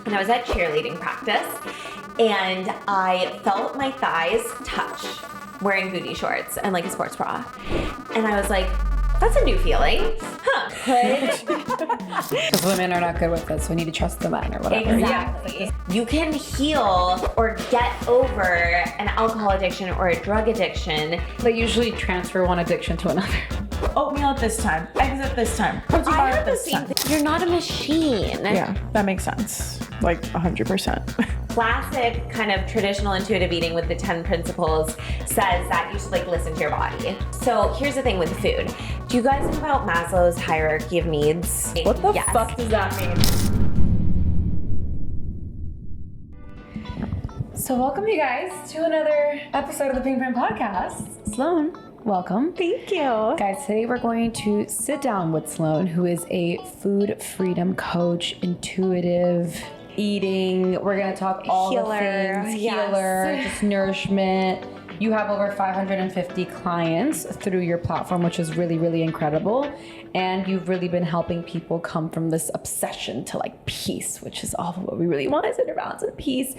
and I was at cheerleading practice, and I felt my thighs touch wearing booty shorts and like a sports bra. And I was like, that's a new feeling. Because women are not good with this, so we need to trust the men or whatever. Exactly. Yeah. You can heal or get over an alcohol addiction or a drug addiction. They usually transfer one addiction to another. Oatmeal at this time, eggs at this time, protein bar at this time. You're not a machine. Yeah, that makes sense. Like 100%. Classic kind of traditional intuitive eating with the 10 principles says that you should like listen to your body. So here's the thing with food. Do you guys know about Maslow's hierarchy of needs? What the fuck does that mean? So welcome you guys to another episode of the Bingeing podcast. Sloane, welcome. Thank you. Guys, today we're going to sit down with Sloane, who is a food freedom coach, intuitive eating. We're going to talk all the things, healer, just nourishment. You have over 550 clients through your platform, which is really, really incredible. And you've really been helping people come from this obsession to like peace, which is all what we really want is inner balance and peace.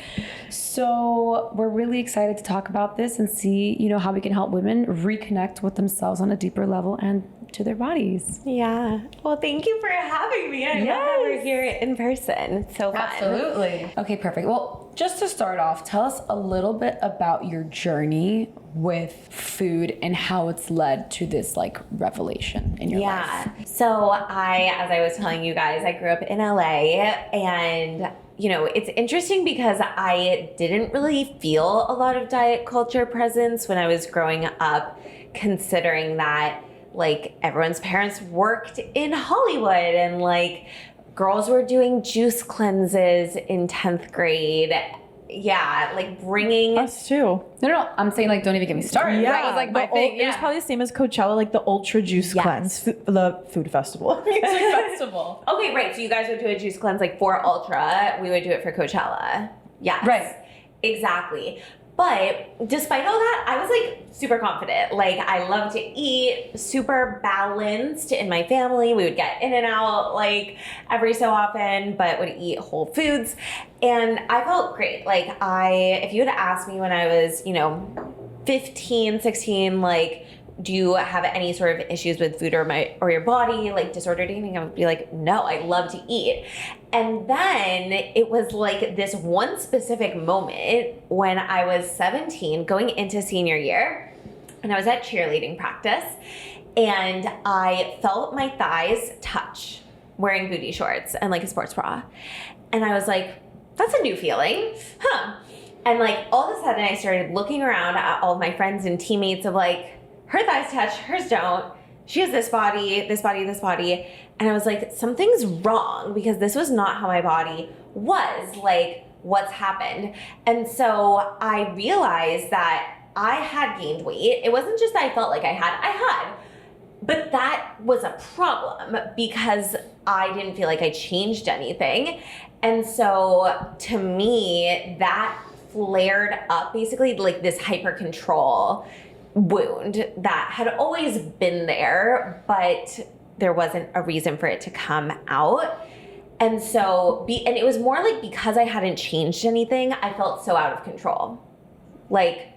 So we're really excited to talk about this and see, you know, how we can help women reconnect with themselves on a deeper level and to their bodies. Yeah. Well, thank you for having me. I love that we're here in person. It's so fun. Absolutely. Okay, perfect. Well, just to start off, tell us a little bit about your journey with food and how it's led to this like revelation in your life. So as I was telling you guys, I grew up in LA, and you know, it's interesting because I didn't really feel a lot of diet culture presence when I was growing up, considering that like everyone's parents worked in Hollywood and like girls were doing juice cleanses in 10th grade. Yeah, like bringing us too. No, I'm saying like don't even get me started. Yeah, that was like my thing. It was probably the same as Coachella, like the ultra juice cleanse, the food festival. festival. Okay, right. So you guys would do a juice cleanse like for Ultra. We would do it for Coachella. Yes. Right. Exactly. But despite all that, I was like super confident. Like I love to eat, super balanced in my family. We would get in and out like every so often, but would eat whole foods. And I felt great. Like if you had asked me when I was, 15, 16, like, do you have any sort of issues with food or your body, like disordered eating? I would be like, no, I love to eat. And then it was like this one specific moment when I was 17 going into senior year, and I was at cheerleading practice, and I felt my thighs touch wearing booty shorts and like a sports bra. And I was like, that's a new feeling, And like all of a sudden I started looking around at all of my friends and teammates of like, her thighs touch, hers don't. She has this body, this body, this body. And I was like, something's wrong because this was not how my body was. Like, what's happened? And so I realized that I had gained weight. It wasn't just that I felt like I had. But that was a problem because I didn't feel like I changed anything. And so to me, that flared up basically like this hyper control wound that had always been there, but there wasn't a reason for it to come out. And so, and it was more like because I hadn't changed anything, I felt so out of control. Like,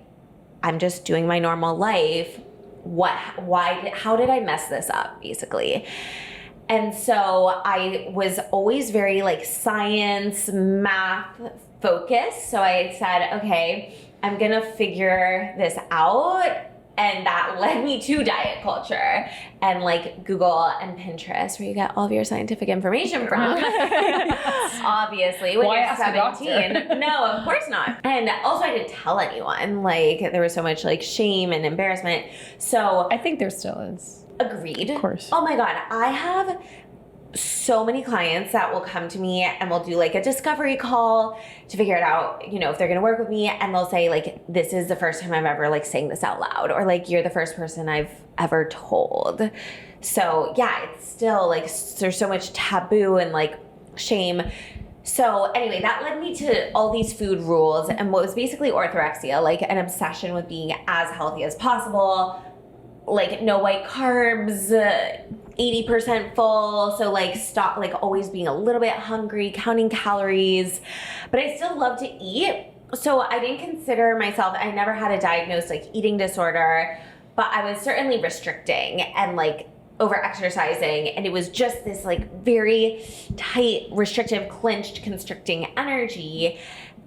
I'm just doing my normal life. How did I mess this up, basically? And so I was always very like science, math focused. So I said, okay, I'm gonna figure this out. And that led me to diet culture and like Google and Pinterest, where you get all of your scientific information from. Obviously, when you're 17. No, of course not. And also I didn't tell anyone. Like there was so much like shame and embarrassment. So I think there still is. Agreed. Of course. Oh my God. I have so many clients that will come to me and we'll do like a discovery call to figure it out, if they're going to work with me, and they'll say like, this is the first time I'm ever like saying this out loud, or like, you're the first person I've ever told. So yeah, it's still like, there's so much taboo and like shame. So anyway, that led me to all these food rules and what was basically orthorexia, like an obsession with being as healthy as possible, like no white carbs, 80% full. So like stop like always being a little bit hungry, counting calories, but I still love to eat. So I didn't consider myself, I never had a diagnosed like eating disorder, but I was certainly restricting and like over exercising, and it was just this like very tight, restrictive, clenched, constricting energy,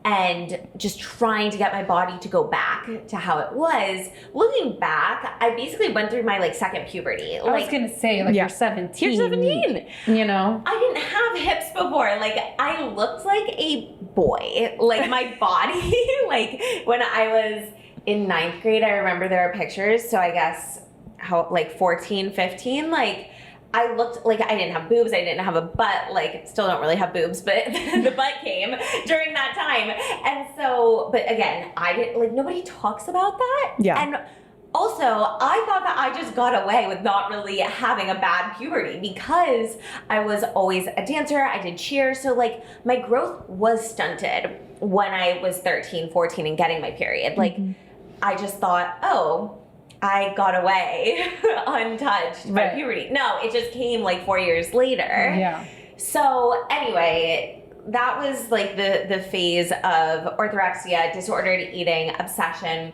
and just trying to get my body to go back to how it was. Looking back, I basically went through my like second puberty. I was gonna say, like, you're 17. You're 17. You know? I didn't have hips before. Like, I looked like a boy. Like, my body, like, when I was in 9th grade, I remember there are pictures. So I guess how, like, 14, 15, like, I looked like I didn't have boobs. I didn't have a butt. Like, still don't really have boobs, but the butt came during that time. And so, but again, I didn't, like, nobody talks about that. Yeah. And also, I thought that I just got away with not really having a bad puberty because I was always a dancer. I did cheer. So, like, my growth was stunted when I was 13, 14 and getting my period. Like, I just thought, oh, I got away untouched by puberty. No, it just came like 4 years later. Yeah. So anyway, that was like the phase of orthorexia, disordered eating, obsession.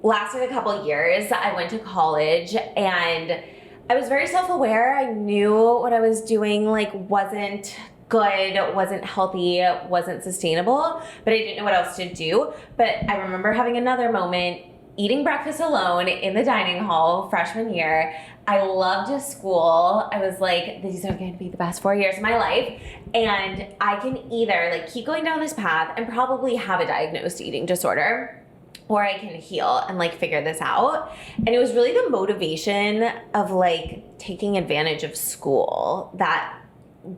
Lasted a couple years. I went to college and I was very self-aware. I knew what I was doing like wasn't good, wasn't healthy, wasn't sustainable, but I didn't know what else to do. But I remember having another moment eating breakfast alone in the dining hall freshman year. I loved school. I was like, these are going to be the best 4 years of my life. And I can either like keep going down this path and probably have a diagnosed eating disorder, or I can heal and like figure this out. And it was really the motivation of like taking advantage of school that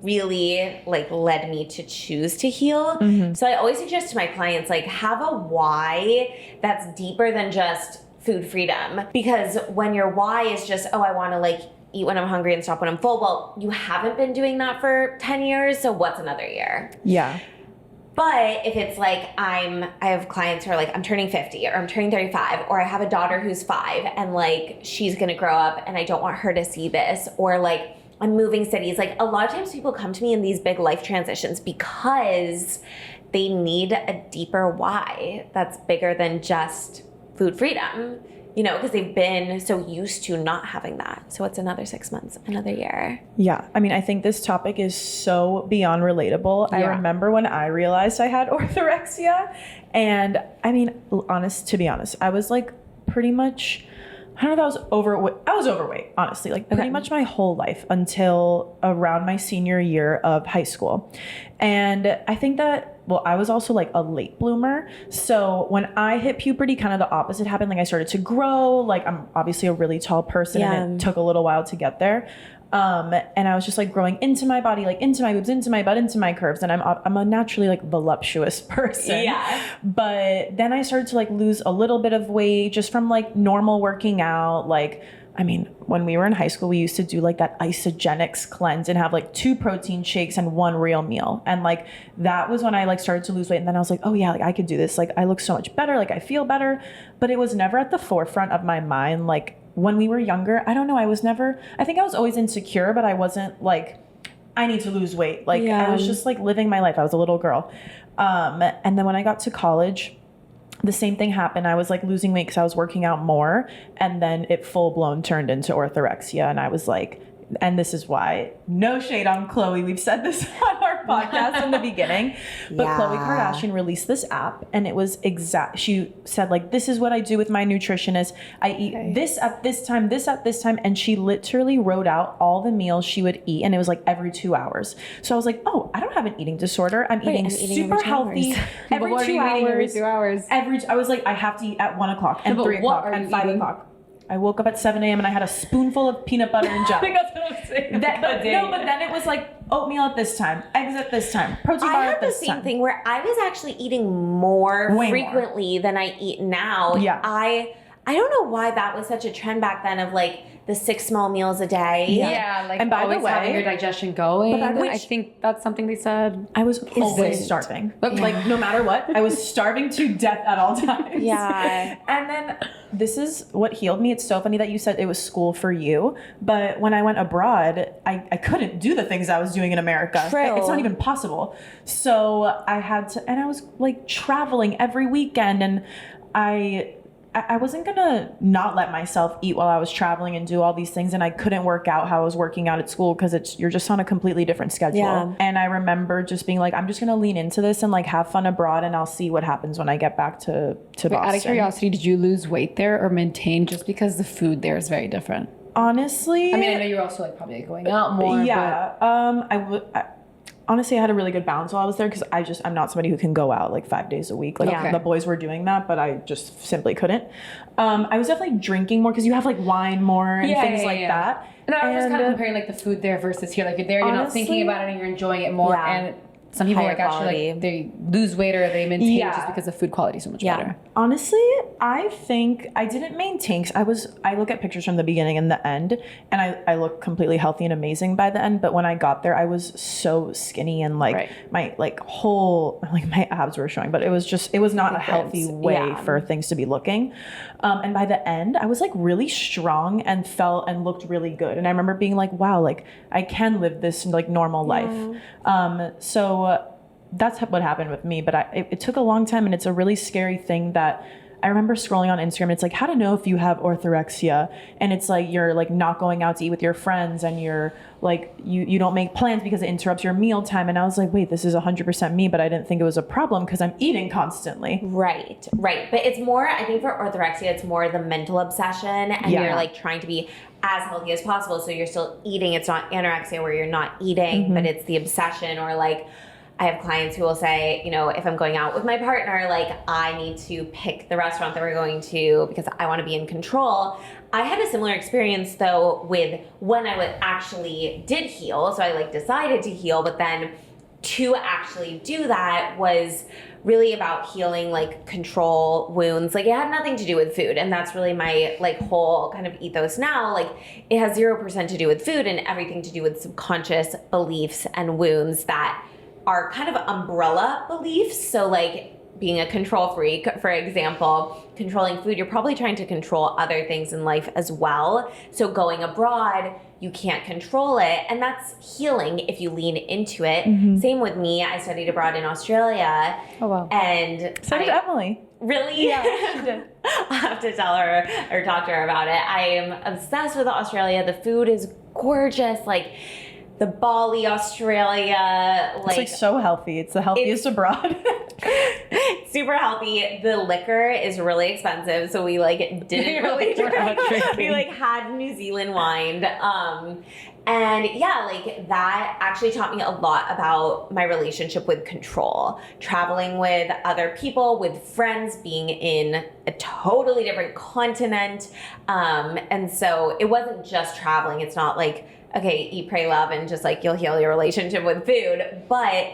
really like led me to choose to heal. So I always suggest to my clients, like, have a why that's deeper than just food freedom. Because when your why is just, oh, I want to like eat when I'm hungry and stop when I'm full, well, you haven't been doing that for 10 years. So what's another year? Yeah. But if it's like I have clients who are like, I'm turning 50 or I'm turning 35, or I have a daughter who's 5 and like she's going to grow up and I don't want her to see this, or like I'm moving cities. Like, a lot of times people come to me in these big life transitions because they need a deeper why that's bigger than just food freedom, you know, because they've been so used to not having that. So it's another 6 months, another year. Yeah. I mean, I think this topic is so beyond relatable. I remember when I realized I had orthorexia, and I mean, to be honest, I was like pretty much, I don't know if I was overweight. I was overweight, honestly, like pretty much my whole life until around my senior year of high school. And I think that, well, I was also like a late bloomer. So when I hit puberty, kind of the opposite happened. Like, I started to grow. Like, I'm obviously a really tall person and it took a little while to get there. And I was just like growing into my body, like into my boobs, into my butt, into my curves. And I'm a naturally like voluptuous person. Yeah. But then I started to like lose a little bit of weight just from like normal working out. Like, I mean, when we were in high school, we used to do like that isogenics cleanse and have like 2 protein shakes and 1 real meal. And like, that was when I like started to lose weight. And then I was like, oh yeah, like I could do this. Like, I look so much better. Like, I feel better. But it was never at the forefront of my mind. Like, when we were younger, I don't know. I think I was always insecure, but I wasn't like, I need to lose weight. Like, I was just like living my life. I was a little girl. And then when I got to college, the same thing happened. I was like losing weight because I was working out more, and then it full blown turned into orthorexia. And I was like, and this is why, no shade on Chloe. We've said this on our podcast in the beginning, but Khloe Kardashian released this app, and it was she said like, this is what I do with my nutritionist. I eat this at this time, this at this time. And she literally wrote out all the meals she would eat. And it was like every 2 hours. So I was like, oh, I don't have an eating disorder. I'm eating super healthy every 2 hours. I was like, I have to eat at 1 o'clock and 3 o'clock and 5 o'clock. I woke up at 7 a.m. and I had a spoonful of peanut butter and jelly. I think that's what I'm saying. But then it was like oatmeal at this time, eggs at this time, protein bar at this time. I had the same thing where I was actually eating way frequently than I eat now. Yeah. I don't know why that was such a trend back then of like the 6 small meals a day. Yeah, like, and by always the way, having your digestion going. I think that's something they said. I was always starving. But like, no matter what, I was starving to death at all times. Yeah. And then this is what healed me. It's so funny that you said it was school for you, but when I went abroad, I couldn't do the things I was doing in America. True. It's not even possible. So I had to, and I was like traveling every weekend, and I wasn't gonna not let myself eat while I was traveling and do all these things, and I couldn't work out how I was working out at school because you're just on a completely different schedule. Yeah. And I remember just being like, I'm just gonna lean into this and like have fun abroad, and I'll see what happens when I get back to Boston. Out of curiosity, did you lose weight there or maintain just because the food there is very different? Honestly, I mean, I know you're also like probably going out more. Yeah. Honestly, I had a really good balance while I was there because I'm not somebody who can go out like 5 days a week. Like Yeah. the boys were doing that, but I just simply couldn't. I was definitely drinking more because you have like wine more and things like that. And I was just kind of comparing like the food there versus here. Like there, you're not thinking about it and you're enjoying it more. Yeah. And some people Higher like actually quality. like they lose weight or they maintain Yeah. just because the food quality is so much Yeah. better. Honestly, I think I didn't maintain. 'Cause I look at pictures from the beginning and the end, and I look completely healthy and amazing by the end. But when I got there, I was so skinny and like Right. my my abs were showing, but it was not a healthy way Yeah. for things to be looking. And by the end, I was like really strong and felt and looked really good. And I remember being like, wow, like I can live this like normal life. So that's what happened with me. But it took a long time, and it's a really scary thing that I remember scrolling on Instagram. It's like how to know if you have orthorexia, and it's like you're like not going out to eat with your friends, and you're like you don't make plans because it interrupts your meal time. And I was like, wait, this is 100% me, but I didn't think it was a problem because I'm eating constantly. Right. But it's more, I think for orthorexia, it's more the mental obsession, and Yeah. you're like trying to be as healthy as possible. So you're still eating. It's not anorexia where you're not eating, but it's the obsession. Or like, I have clients who will say, you know, if I'm going out with my partner, like I need to pick the restaurant that we're going to because I want to be in control. I had a similar experience though with when I actually did heal. So I like decided to heal, but then to actually do that was really about healing like control wounds. Like it had nothing to do with food, and that's really my like whole kind of ethos now. Like it has 0% to do with food and everything to do with subconscious beliefs and wounds that are kind of umbrella beliefs. So like being a control freak, for example, controlling food, you're probably trying to control other things in life as well. So going abroad, you can't control it. And that's healing if you lean into it. Same with me. I studied abroad in Australia. Oh, wow. And So did Emily. Really? Yeah, she did. I'll have to tell her or talk to her about it. I am obsessed with Australia. The food is gorgeous. Like the Bali, Australia, It's like so healthy. It's the healthiest abroad. super healthy. The liquor is really expensive, so we like didn't really drink. We like had New Zealand wine. And yeah, like that actually taught me a lot about my relationship with control. Traveling with other people, with friends, being in a totally different continent. And so it wasn't just traveling. It's not like, okay, eat, pray, love, and just like you'll heal your relationship with food. But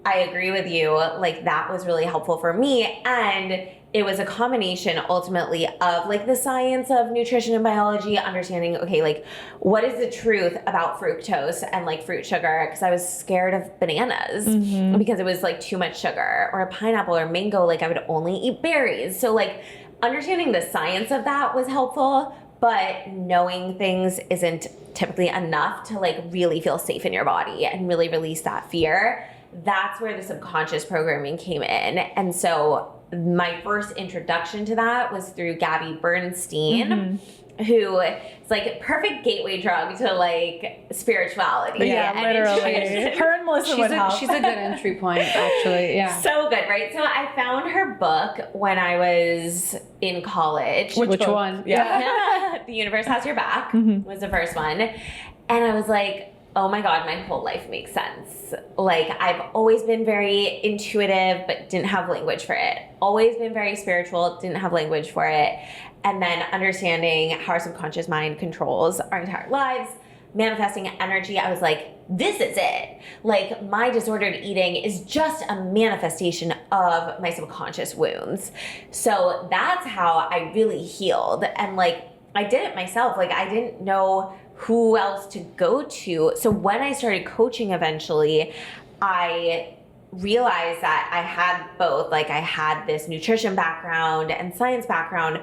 I agree with you. Like that was really helpful for me. And it was a combination ultimately of like the science of nutrition and biology, understanding, okay, like what is the truth about fructose and like fruit sugar? Because I was scared of bananas because it was like too much sugar, or a pineapple or mango. Like I would only eat berries. So like understanding the science of that was helpful. But knowing things isn't typically enough to like really feel safe in your body and really release that fear. That's where the subconscious programming came in. And so my first introduction to that was through Gabby Bernstein, who is like a perfect gateway drug to like spirituality. Yeah, and literally. Her and Melissa would help. She's a good entry point, actually. Yeah. So good, right? So I found her book when I was in college. Which one? Yeah. The Universe Has Your Back was the first one. And I was like, oh my God, my whole life makes sense. Like I've always been very intuitive, but didn't have language for it. Always been very spiritual, didn't have language for it. And then understanding how our subconscious mind controls our entire lives, manifesting energy. I was like, this is it. Like my disordered eating is just a manifestation of my subconscious wounds. So that's how I really healed. And like, I did it myself. Like I didn't know who else to go to. So when I started coaching eventually, I realized that I had both. Like I had this nutrition background and science background,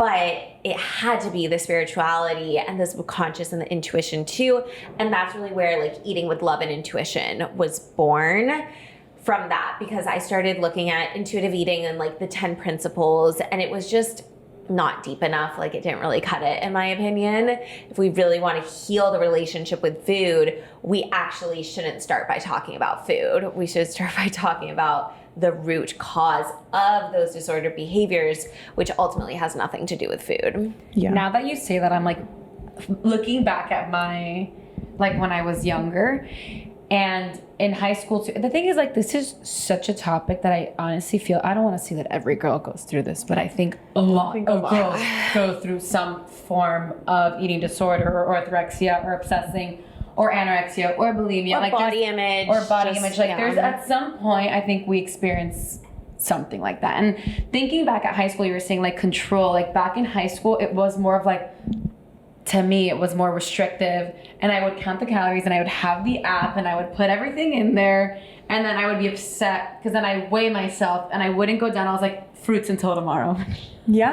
but it had to be the spirituality and the subconscious and the intuition too. And that's really where like eating with love and intuition was born from that, because I started looking at intuitive eating and like the 10 principles, and it was just not deep enough. Like it didn't really cut it, in my opinion. If we really want to heal the relationship with food, we actually shouldn't start by talking about food. We should start by talking about the root cause of those disordered behaviors, which ultimately has nothing to do with food. Yeah. Now that you say that, I'm like looking back at my, like when I was younger and in high school too. The thing is, like, this is such a topic that I honestly feel, I don't want to say that every girl goes through this, but I think a lot of girls go through some form of eating disorder or orthorexia or obsessing or anorexia or bulimia, or like body image, or body image. Like there's at some point, I think we experience something like that. And thinking back at high school, you were saying like control. Like back in high school, it was more of like, to me, it was more restrictive. And I would count the calories, and I would have the app, and I would put everything in there, and then I would be upset because then I weigh myself, and I wouldn't go down. I was like, fruits until tomorrow. Yeah.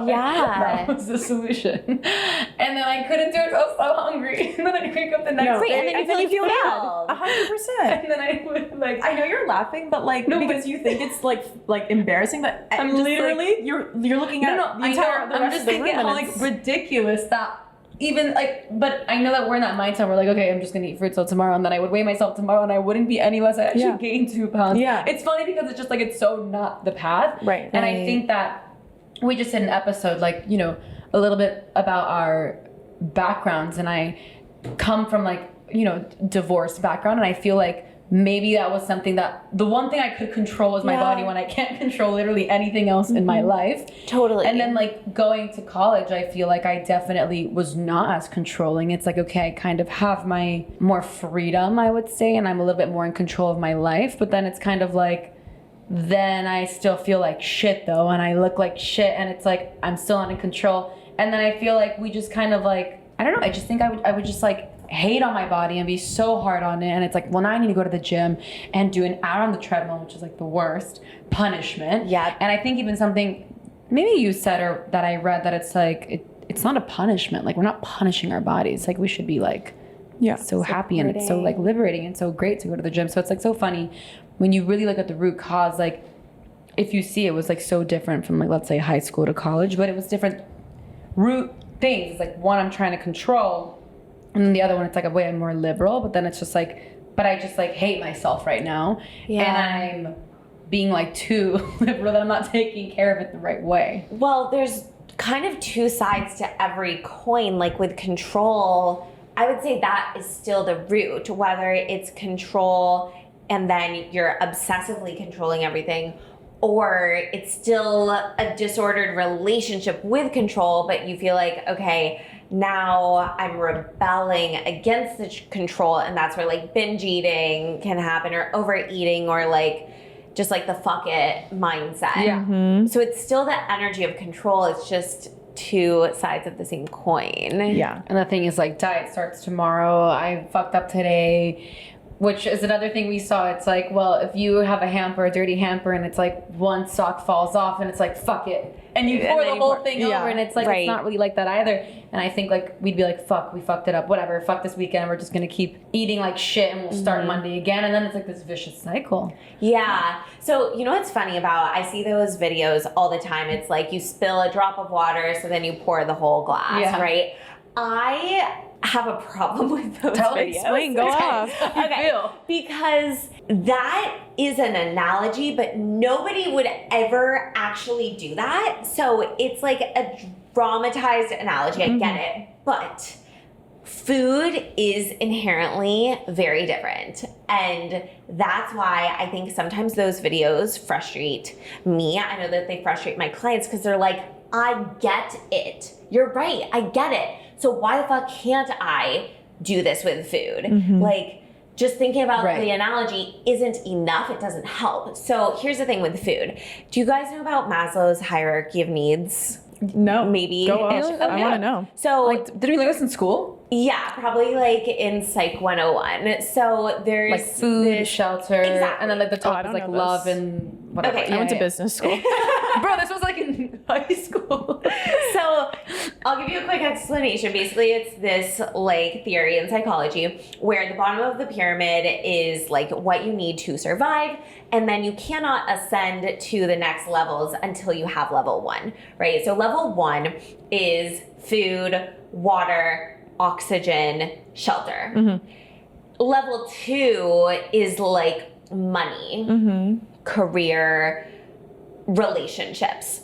Yeah. That was the solution. And then I couldn't do it because I was so hungry. And then I wake up the next Right, day. and then you feel bad. 100%. And then I would like, I know you're laughing, but like because you think it's like embarrassing, but I'm just, literally like, you're looking at the entire the I'm rest just of the thinking room, how and like it's ridiculous that even like, but I know that we're in that mindset. We're like, okay, I'm just gonna eat fruit till tomorrow, and then I would weigh myself tomorrow, and I wouldn't be any less. I actually gained 2 pounds. Yeah. It's funny because it's just like it's so not the path. Right. And I think that we just did an episode, like, you know, a little bit about our backgrounds, and I come from like, you know, divorce background, and I feel like maybe that was something that the one thing I could control was my body when I can't control literally anything else in my life. Totally. And then like going to college, I feel like I definitely was not as controlling. It's like, okay, I kind of have my more freedom, I would say, and I'm a little bit more in control of my life. But then it's kind of like, then I still feel like shit though, and I look like shit, and it's like I'm still not in control. And then I feel like we just kind of like, I don't know, I just think I would just like hate on my body and be so hard on it. And it's like, well, now I need to go to the gym and do an hour on the treadmill, which is like the worst punishment. Yeah. And I think even something maybe you said or that I read, that it's like it's not a punishment. Like we're not punishing our bodies. Like we should be like so happy, and it's so like liberating and so great to go to the gym. So it's like so funny when you really look at the root cause. Like if you see, it was like so different from like, let's say high school to college, but it was different root things. It's like one I'm trying to control, and then the other one, it's like a way I'm more liberal, but then it's just like, but I just like hate myself right now. Yeah. And I'm being like too liberal, that I'm not taking care of it the right way. Well, there's kind of two sides to every coin. Like with control, I would say that is still the root, whether it's control and then you're obsessively controlling everything, or it's still a disordered relationship with control, but you feel like, okay, now I'm rebelling against the control, and that's where like binge eating can happen, or overeating, or like just like the fuck it mindset. Yeah. Mm-hmm. So it's still the energy of control. It's just two sides of the same coin. Yeah. And the thing is, like, diet starts tomorrow. I fucked up today, which is another thing we saw. It's like, well, if you have a hamper, a dirty hamper, and it's like one sock falls off, and it's like, fuck it. And you pour the whole thing over, and it's like, it's not really like that either. And I think like we'd be like, fuck, we fucked it up, whatever, fuck this weekend, we're just gonna keep eating like shit, and we'll start Monday again. And then it's like this vicious cycle. Yeah. So you know what's funny about, I see those videos all the time. It's like you spill a drop of water, so then you pour the whole glass, right? I have a problem with those videos. Explain, go off. Okay, because that is an analogy, but nobody would ever actually do that. So it's like a dramatized analogy. I get it, but food is inherently very different. And that's why I think sometimes those videos frustrate me. I know that they frustrate my clients because they're like, I get it. You're right. I get it. So why the fuck can't I do this with food? Like, just thinking about the analogy isn't enough. It doesn't help. So here's the thing with food. Do you guys know about Maslow's hierarchy of needs? No. Maybe. Go off. Okay. I want to know. So Like, did we learn this in school? Yeah, probably like in Psych 101. So there's Like food, shelter, Exactly. and then like the top is like know love this. and whatever. Okay. I went to business school. Bro, this was like in high school. So I'll give you a quick explanation. Basically, it's this like theory in psychology where the bottom of the pyramid is like what you need to survive, and then you cannot ascend to the next levels until you have level 1, right? So level 1 is food, water, oxygen, shelter. Mm-hmm. Level 2 is like money, Mm-hmm. career, relationships.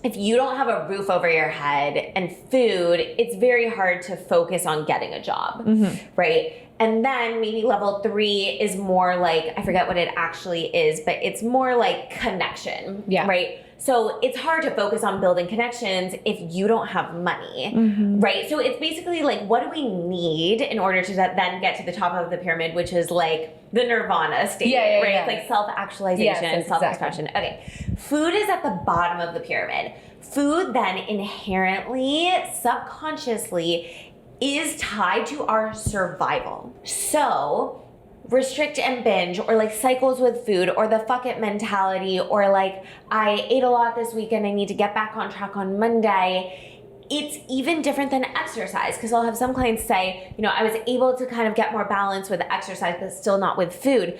If you don't have a roof over your head and food, it's very hard to focus on getting a job, right? And then maybe level 3 is more like, I forget what it actually is, but it's more like connection, right? So it's hard to focus on building connections if you don't have money, right? So it's basically like, what do we need in order to then get to the top of the pyramid, which is like the nirvana state, right? It's like self-actualization, self-expression. Okay, food is at the bottom of the pyramid. Food then inherently, subconsciously, is tied to our survival. So restrict and binge, or like cycles with food, or the fuck it mentality, or like I ate a lot this weekend, I need to get back on track on Monday. It's even different than exercise, because I'll have some clients say, you know, I was able to kind of get more balance with exercise, but still not with food.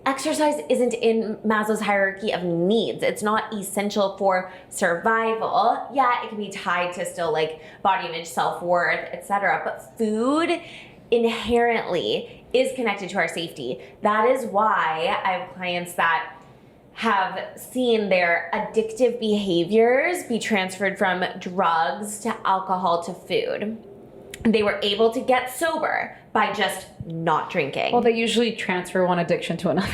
Exercise isn't in Maslow's hierarchy of needs. It's not essential for survival. Yeah, it can be tied to still like body image, self-worth, etc. But food inherently is connected to our safety. That is why I have clients that have seen their addictive behaviors be transferred from drugs to alcohol to food. They were able to get sober by just not drinking. Well, they usually transfer one addiction to another.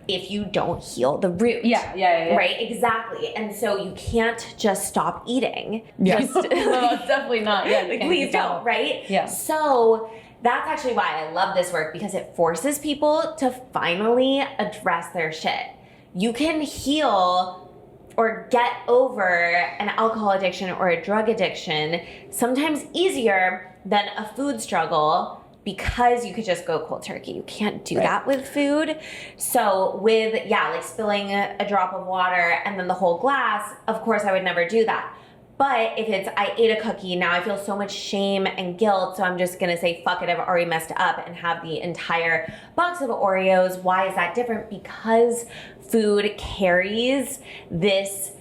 If you don't heal the root. Yeah. Right, exactly. And so you can't just stop eating. Yeah. Just, no, it's definitely not. Yeah, like, please don't, right? Yeah. So that's actually why I love this work, because it forces people to finally address their shit. You can heal or get over an alcohol addiction or a drug addiction sometimes easier than a food struggle, because you could just go cold turkey. You can't do that with food. So with, like spilling a drop of water and then the whole glass, of course I would never do that. But if it's, I ate a cookie, now I feel so much shame and guilt, so I'm just gonna say, fuck it, I've already messed up, and have the entire box of Oreos. Why is that different? Because food carries this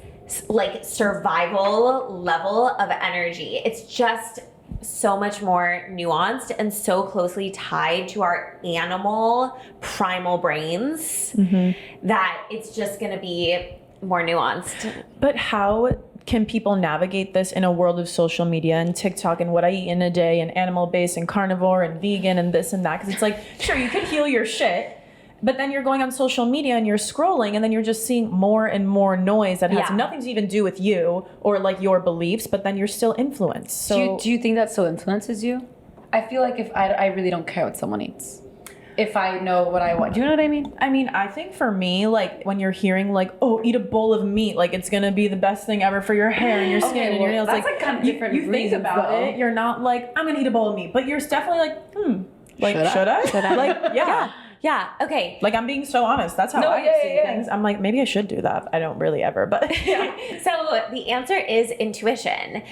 like survival level of energy. It's just so much more nuanced and so closely tied to our animal primal brains that it's just gonna be more nuanced. But how can people navigate this in a world of social media and TikTok and what I eat in a day and animal-based and carnivore and vegan and this and that? Because it's like, sure, you could heal your shit, but then you're going on social media and you're scrolling and then you're just seeing more and more noise that has nothing to even do with you or like your beliefs, but then you're still influenced. So do you think that still influences you? I feel like if I really don't care what someone eats. If I know what I want. Do you know what I mean? I mean, I think for me, like when you're hearing like, oh, eat a bowl of meat, like it's gonna be the best thing ever for your hair and your skin and your nails. That's like kind of different. You think about it, you're not like, I'm gonna eat a bowl of meat, but you're definitely like, like should I? Like, Yeah, okay. Like I'm being so honest. That's how I see things. I'm like, maybe I should do that. I don't really ever, but So the answer is intuition.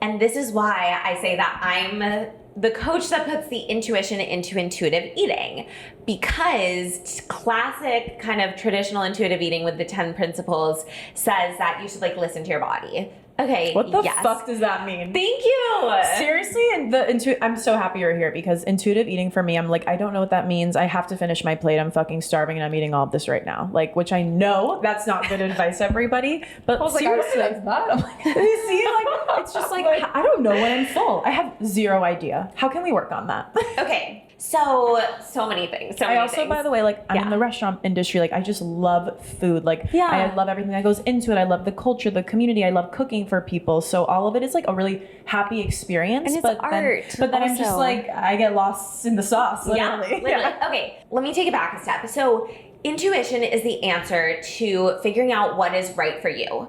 And this is why I say that I'm the coach that puts the intuition into intuitive eating, because classic kind of traditional intuitive eating with the 10 principles says that you should like listen to your body. Okay. What the fuck does that mean? Thank you. Seriously, and I'm so happy you're here, because intuitive eating for me, I'm like, I don't know what that means. I have to finish my plate. I'm fucking starving and I'm eating all of this right now. Like, which I know that's not good advice, everybody. But seriously, that's bad. I'm like, you see, like, it's just like, I don't know when I'm full. I have zero idea. How can we work on that? Okay. So many things. I also, by the way, like I'm in the restaurant industry. Like I just love food. Like I love everything that goes into it. I love the culture, the community. I love cooking for people. So all of it is like a really happy experience. And it's art. But then I'm just like, I get lost in the sauce, literally. Yeah. Okay, let me take it back a step. So intuition is the answer to figuring out what is right for you.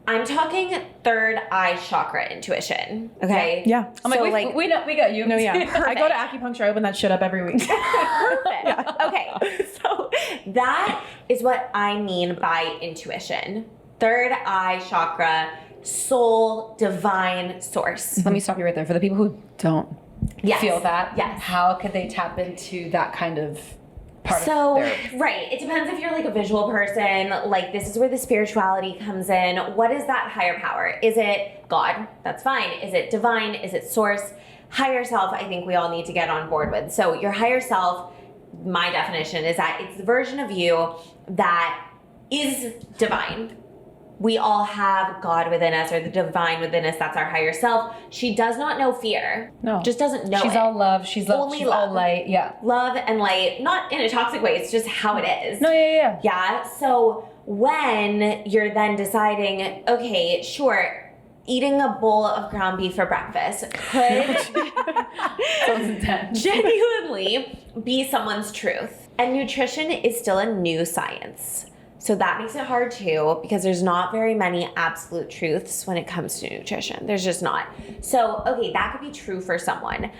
I'm talking third eye chakra intuition. Okay. Yeah. I'm like, we know, we got you. No, yeah. I go to acupuncture. I open that shit up every week. Perfect. Okay. So that is what I mean by intuition. Third eye chakra, soul, divine source. Let me stop you right there. For the people who don't feel that, Yes. how could they tap into that kind of part So, of their... right. It depends if you're like a visual person. Like, this is where the spirituality comes in. What is that higher power? Is it God? That's fine. Is it divine? Is it source? Higher self, I think we all need to get on board with. So, your higher self, my definition is that it's the version of you that is divine. We all have God within us, or the divine within us. That's our higher self. She does not know fear. No. Just doesn't know She's it. all love. She's love. Only She's love. all light. Yeah. Love and light, not in a toxic way. It's just how it is. No, yeah. Yeah. So when you're then deciding, okay, sure, eating a bowl of ground beef for breakfast could Sounds intense. genuinely be someone's truth. And nutrition is still a new science. So that makes it hard too, because there's not very many absolute truths when it comes to nutrition. There's just not. So, okay, that could be true for someone,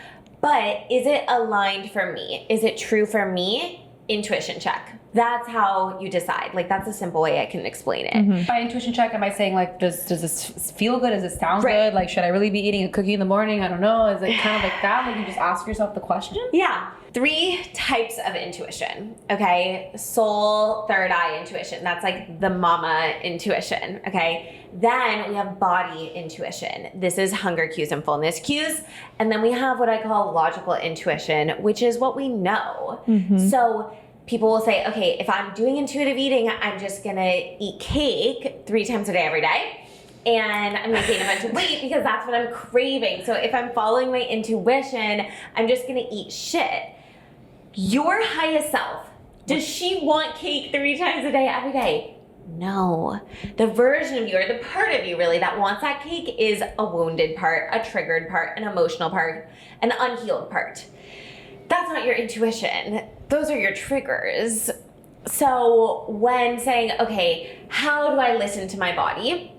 but is it aligned for me? Is it true for me? Intuition check. That's how you decide. Like, that's a simple way I can explain it. By intuition check, am I saying like, does this feel good? Does it sound Right. good? Like, should I really be eating a cookie in the morning? I don't know. Is it kind of like that? Like, you just ask yourself the question? Yeah. 3 types of intuition, okay? Soul, third eye intuition. That's like the mama intuition, okay? Then we have body intuition. This is hunger cues and fullness cues. And then we have what I call logical intuition, which is what we know. So people will say, okay, if I'm doing intuitive eating, I'm just gonna eat cake 3 times a day every day. And I'm gonna gain a bunch of weight because that's what I'm craving. So if I'm following my intuition, I'm just gonna eat shit. Your highest self, does she want cake 3 times a day every day? No. The version of you, or the part of you really, that wants that cake is a wounded part, a triggered part, an emotional part, an unhealed part. That's not your intuition. Those are your triggers. So when saying, okay, how do I listen to my body?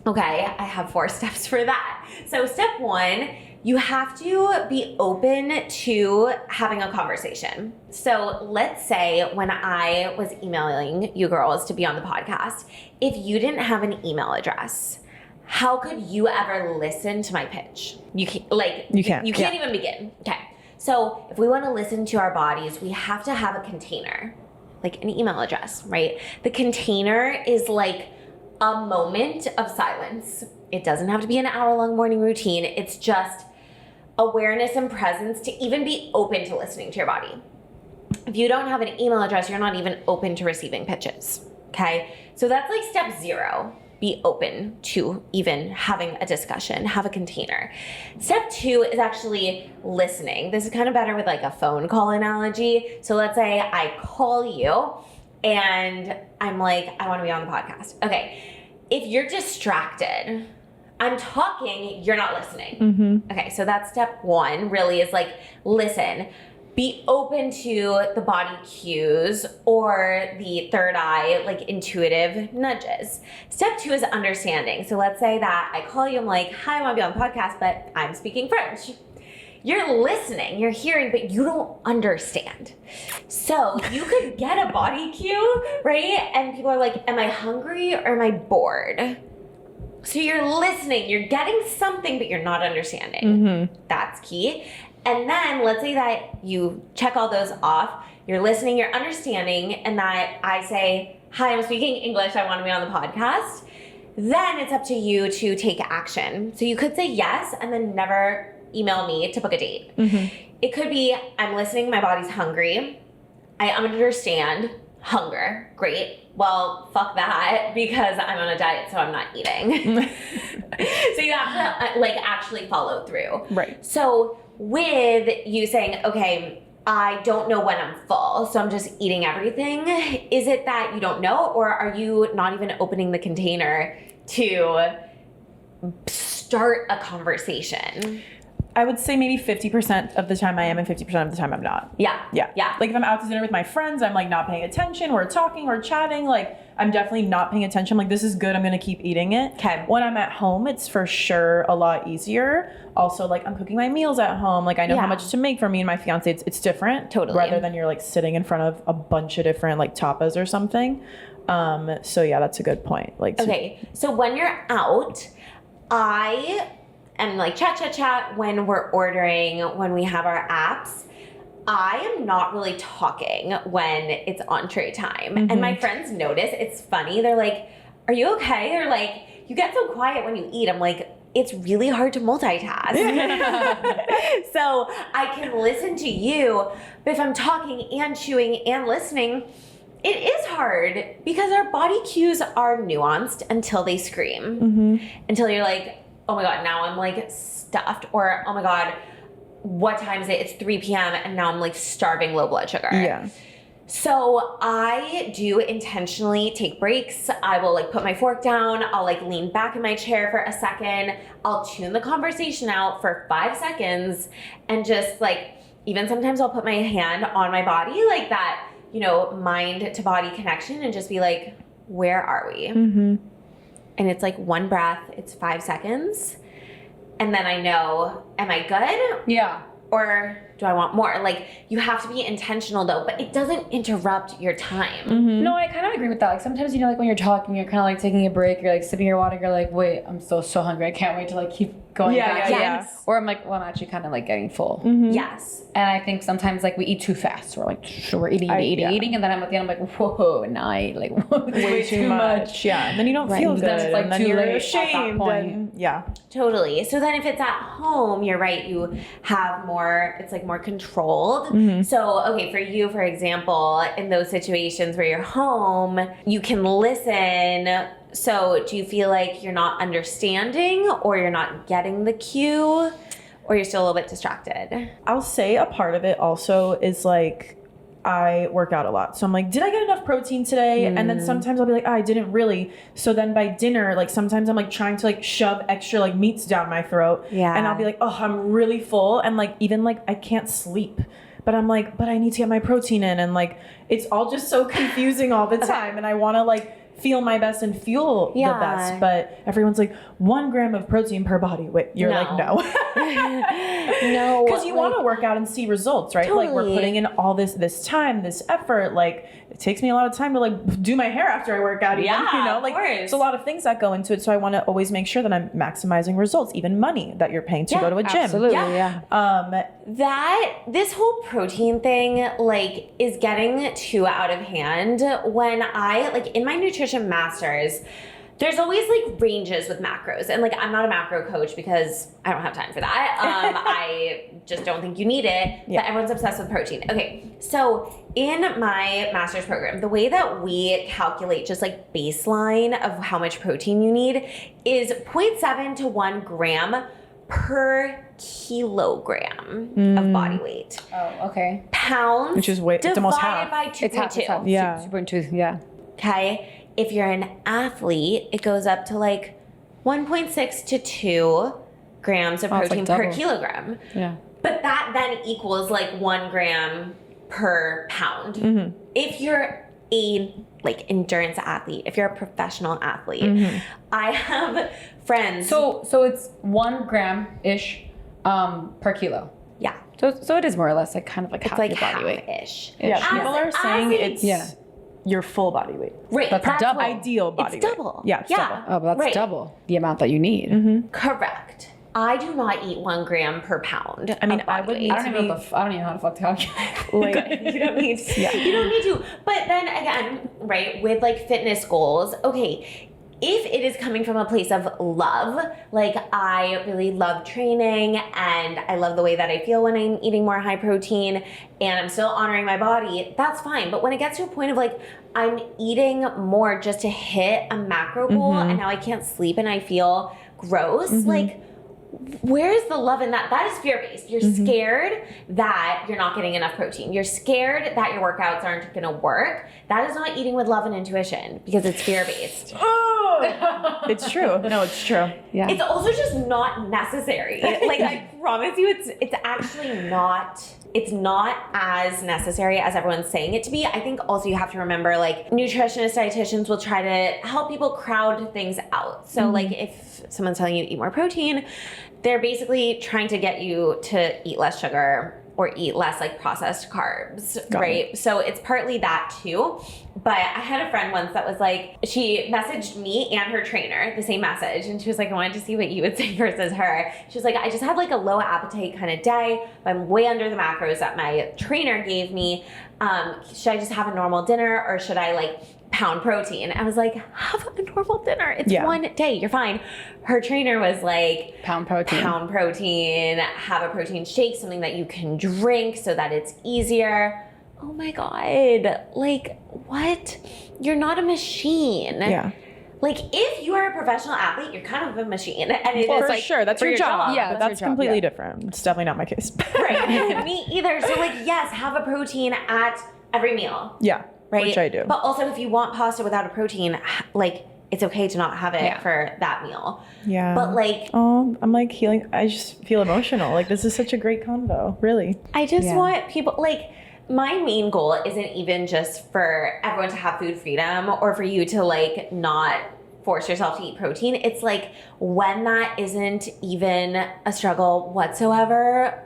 Okay, I have 4 steps for that. So step 1, you have to be open to having a conversation. So let's say when I was emailing you girls to be on the podcast, if you didn't have an email address, how could you ever listen to my pitch? You can't even begin. Okay. So if we want to listen to our bodies, we have to have a container, like an email address, right? The container is like a moment of silence. It doesn't have to be an hour-long morning routine. It's just awareness and presence to even be open to listening to your body. If you don't have an email address, you're not even open to receiving pitches, okay? So that's like step 0. Be open to even having a discussion, have a container. Step 2 is actually listening. This is kind of better with like a phone call analogy. So let's say I call you and I'm like, I want to be on the podcast. Okay, if you're distracted, I'm talking, you're not listening. Okay, so that's step 1 really is like, listen. Be open to the body cues or the third eye, like intuitive nudges. Step 2 is understanding. So let's say that I call you, I'm like, hi, I want to be on the podcast, but I'm speaking French. You're listening, you're hearing, but you don't understand. So you could get a body cue, right? And people are like, am I hungry or am I bored? So you're listening, you're getting something, but you're not understanding. That's key. And then let's say that you check all those off, you're listening, you're understanding, and that I say, hi, I'm speaking English, I want to be on the podcast. Then it's up to you to take action. So you could say yes and then never email me to book a date. It could be, I'm listening, my body's hungry. I understand hunger. Great. Well, fuck that because I'm on a diet, so I'm not eating. So you have to like actually follow through. Right. So with you saying, okay, I don't know when I'm full, so I'm just eating everything. Is it that you don't know, or are you not even opening the container to start a conversation? I would say maybe 50% of the time I am and 50% of the time I'm not. Yeah. Yeah. Yeah. Like if I'm out to dinner with my friends, I'm like not paying attention. We're talking, we're chatting. Like I'm definitely not paying attention. I'm like, this is good. I'm going to keep eating it. Okay. When I'm at home, it's for sure a lot easier. Also, like I'm cooking my meals at home. Like I know how much to make for me and my fiance. It's different. Totally. Rather than you're like sitting in front of a bunch of different like tapas or something. So yeah, that's a good point. Like, Okay. So when you're out, I am like chat when we're ordering, when we have our apps. I am not really talking when it's entree time. And my friends notice. It's funny. They're like, are you okay? They're like, you get so quiet when you eat. I'm like, it's really hard to multitask. So I can listen to you, but if I'm talking and chewing and listening, it is hard because our body cues are nuanced until they scream. Until you're like, oh my God, now I'm like stuffed. Or, oh my God, what time is it? It's 3 p.m. and now I'm like starving, low blood sugar. Yeah. So I do intentionally take breaks. I will like put my fork down. I'll like lean back in my chair for a second. I'll tune the conversation out for 5 seconds and just like, even sometimes I'll put my hand on my body like that, you know, mind to body connection and just be like, where are we? And it's like one breath, it's 5 seconds. And then I know, am I good? Yeah. Or do I want more? Like, you have to be intentional though, but it doesn't interrupt your time. No, I kind of agree with that. Like sometimes, you know, like when you're talking, you're kind of like taking a break, you're like sipping your water, you're like, wait, I'm still so hungry. I can't wait to like keep going back. yeah. Or I'm like, well, I'm actually kind of like getting full. Yes. And I think sometimes like we eat too fast. We're like, sure, we're eating. And then I'm at the end, I'm like, whoa, now I ate like way too much. Yeah. And then you don't feel good. Then it's like and then too you're late at that ashamed. point. And, yeah. Totally. So then if it's at home, you're right, you have more, it's like more controlled. So, okay, for you, for example, in those situations where you're home, you can listen. So do you feel like you're not understanding or you're not getting the cue or you're still a little bit distracted? I'll say a part of it also is like, I work out a lot. So I'm like, did I get enough protein today? And then sometimes I'll be like, oh, I didn't really. So then by dinner, like sometimes I'm like trying to like shove extra like meats down my throat. Yeah. And I'll be like, oh, I'm really full. And like, even like I can't sleep. But I'm like, but I need to get my protein in. And like, it's all just so confusing all the time. And I want to like feel my best and fuel the best. But everyone's like, 1 gram of protein per body weight. You're like, no. No. Because you want to work out and see results, right? Totally. Like we're putting in all this time, this effort. Like it takes me a lot of time to like do my hair after I work out. Even, you know, like there's a lot of things that go into it. So I want to always make sure that I'm maximizing results, even money that you're paying to go to a gym. Absolutely, That this whole protein thing like is getting too out of hand. When I like in my nutrition masters, there's always like ranges with macros, and like I'm not a macro coach because I don't have time for that. I just don't think you need it. But everyone's obsessed with protein. Okay, so in my master's program, the way that we calculate just like baseline of how much protein you need is 0.7 to 1 gram per kilogram of body weight. Oh, okay. Pounds, which is it's almost half. By 2.2. It's half. Yeah. 2.2. Yeah. Okay. If you're an athlete, it goes up to like 1.6 to 2 grams of protein per kilogram. Yeah. But that then equals like 1 gram per pound. If you're a like endurance athlete, if you're a professional athlete, I have friends. So it's 1 gram ish per kilo. Yeah. So it is more or less like kind of like It's half like your body weight. half-ish. Yeah, people are saying as it's your full body weight. Right. That's double. Ideal body It's weight. double. Yeah, it's double. Oh, but that's Right. double the amount that you need. Correct. I do not eat 1 gram per pound. I mean, of I body would weight. need I don't even know how to fuck calculate. Like, You don't need to. You don't need to. But then again, right, with like fitness goals, okay, if it is coming from a place of love, like I really love training and I love the way that I feel when I'm eating more high protein and I'm still honoring my body, that's fine. But when it gets to a point of like, I'm eating more just to hit a macro goal and now I can't sleep and I feel gross, like, where's the love in that? That is fear-based. You're scared that you're not getting enough protein. You're scared that your workouts aren't going to work. That is not eating with love and intuition because it's fear-based. oh, It's true. No, it's true. Yeah. It's also just not necessary. Like, I promise you, it's actually not. It's not as necessary as everyone's saying it to be. I think also you have to remember, like, nutritionists, dietitians will try to help people crowd things out. So like if someone's telling you to eat more protein, they're basically trying to get you to eat less sugar or eat less like processed carbs, right? So it's partly that too. But I had a friend once that was like, she messaged me and her trainer the same message. And she was like, I wanted to see what you would say versus her. She was like, I just had like a low appetite kind of day. I'm way under the macros that my trainer gave me. Should I just have a normal dinner or should I like pound protein? I was like, have a normal dinner. It's one day. You're fine. Her trainer was like, pound protein, have a protein shake, something that you can drink so that it's easier. Oh my God. Like, what? You're not a machine. Yeah. Like, if you are a professional athlete, you're kind of a machine. And it is For like, sure. That's for your job. Yeah, But that's that's your job, completely different. It's definitely not my case. right. Me either. So like, yes, have a protein at every meal. Yeah. Right. Which I do. But also if you want pasta without a protein, like, it's okay to not have it for that meal. Yeah. But like, oh, I'm like healing. I just feel emotional. Like, this is such a great convo. Really. I just want people, like, my main goal isn't even just for everyone to have food freedom or for you to like not force yourself to eat protein. It's like, when that isn't even a struggle whatsoever,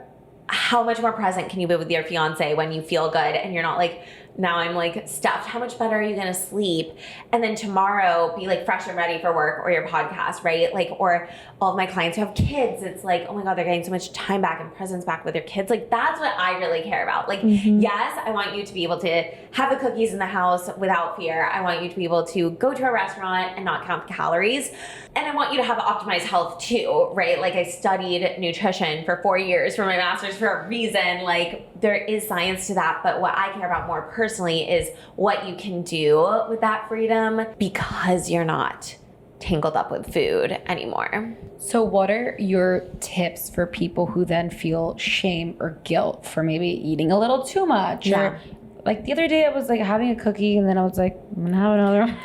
how much more present can you be with your fiance when you feel good and you're not like, now I'm like stuffed. How much better are you going to sleep? And then tomorrow be like fresh and ready for work or your podcast, right? Like, or all of my clients who have kids, it's like, oh my God, they're getting so much time back and presence back with their kids. Like, that's what I really care about. Like, yes, I want you to be able to have the cookies in the house without fear. I want you to be able to go to a restaurant and not count the calories. And I want you to have optimized health too, right? Like, I studied nutrition for 4 years for my master's for a reason. Like, there is science to that. But what I care about more personally is what you can do with that freedom because you're not tangled up with food anymore. So what are your tips for people who then feel shame or guilt for maybe eating a little too much? Yeah. Or, like, the other day I was like having a cookie and then I was like, I'm gonna have another one.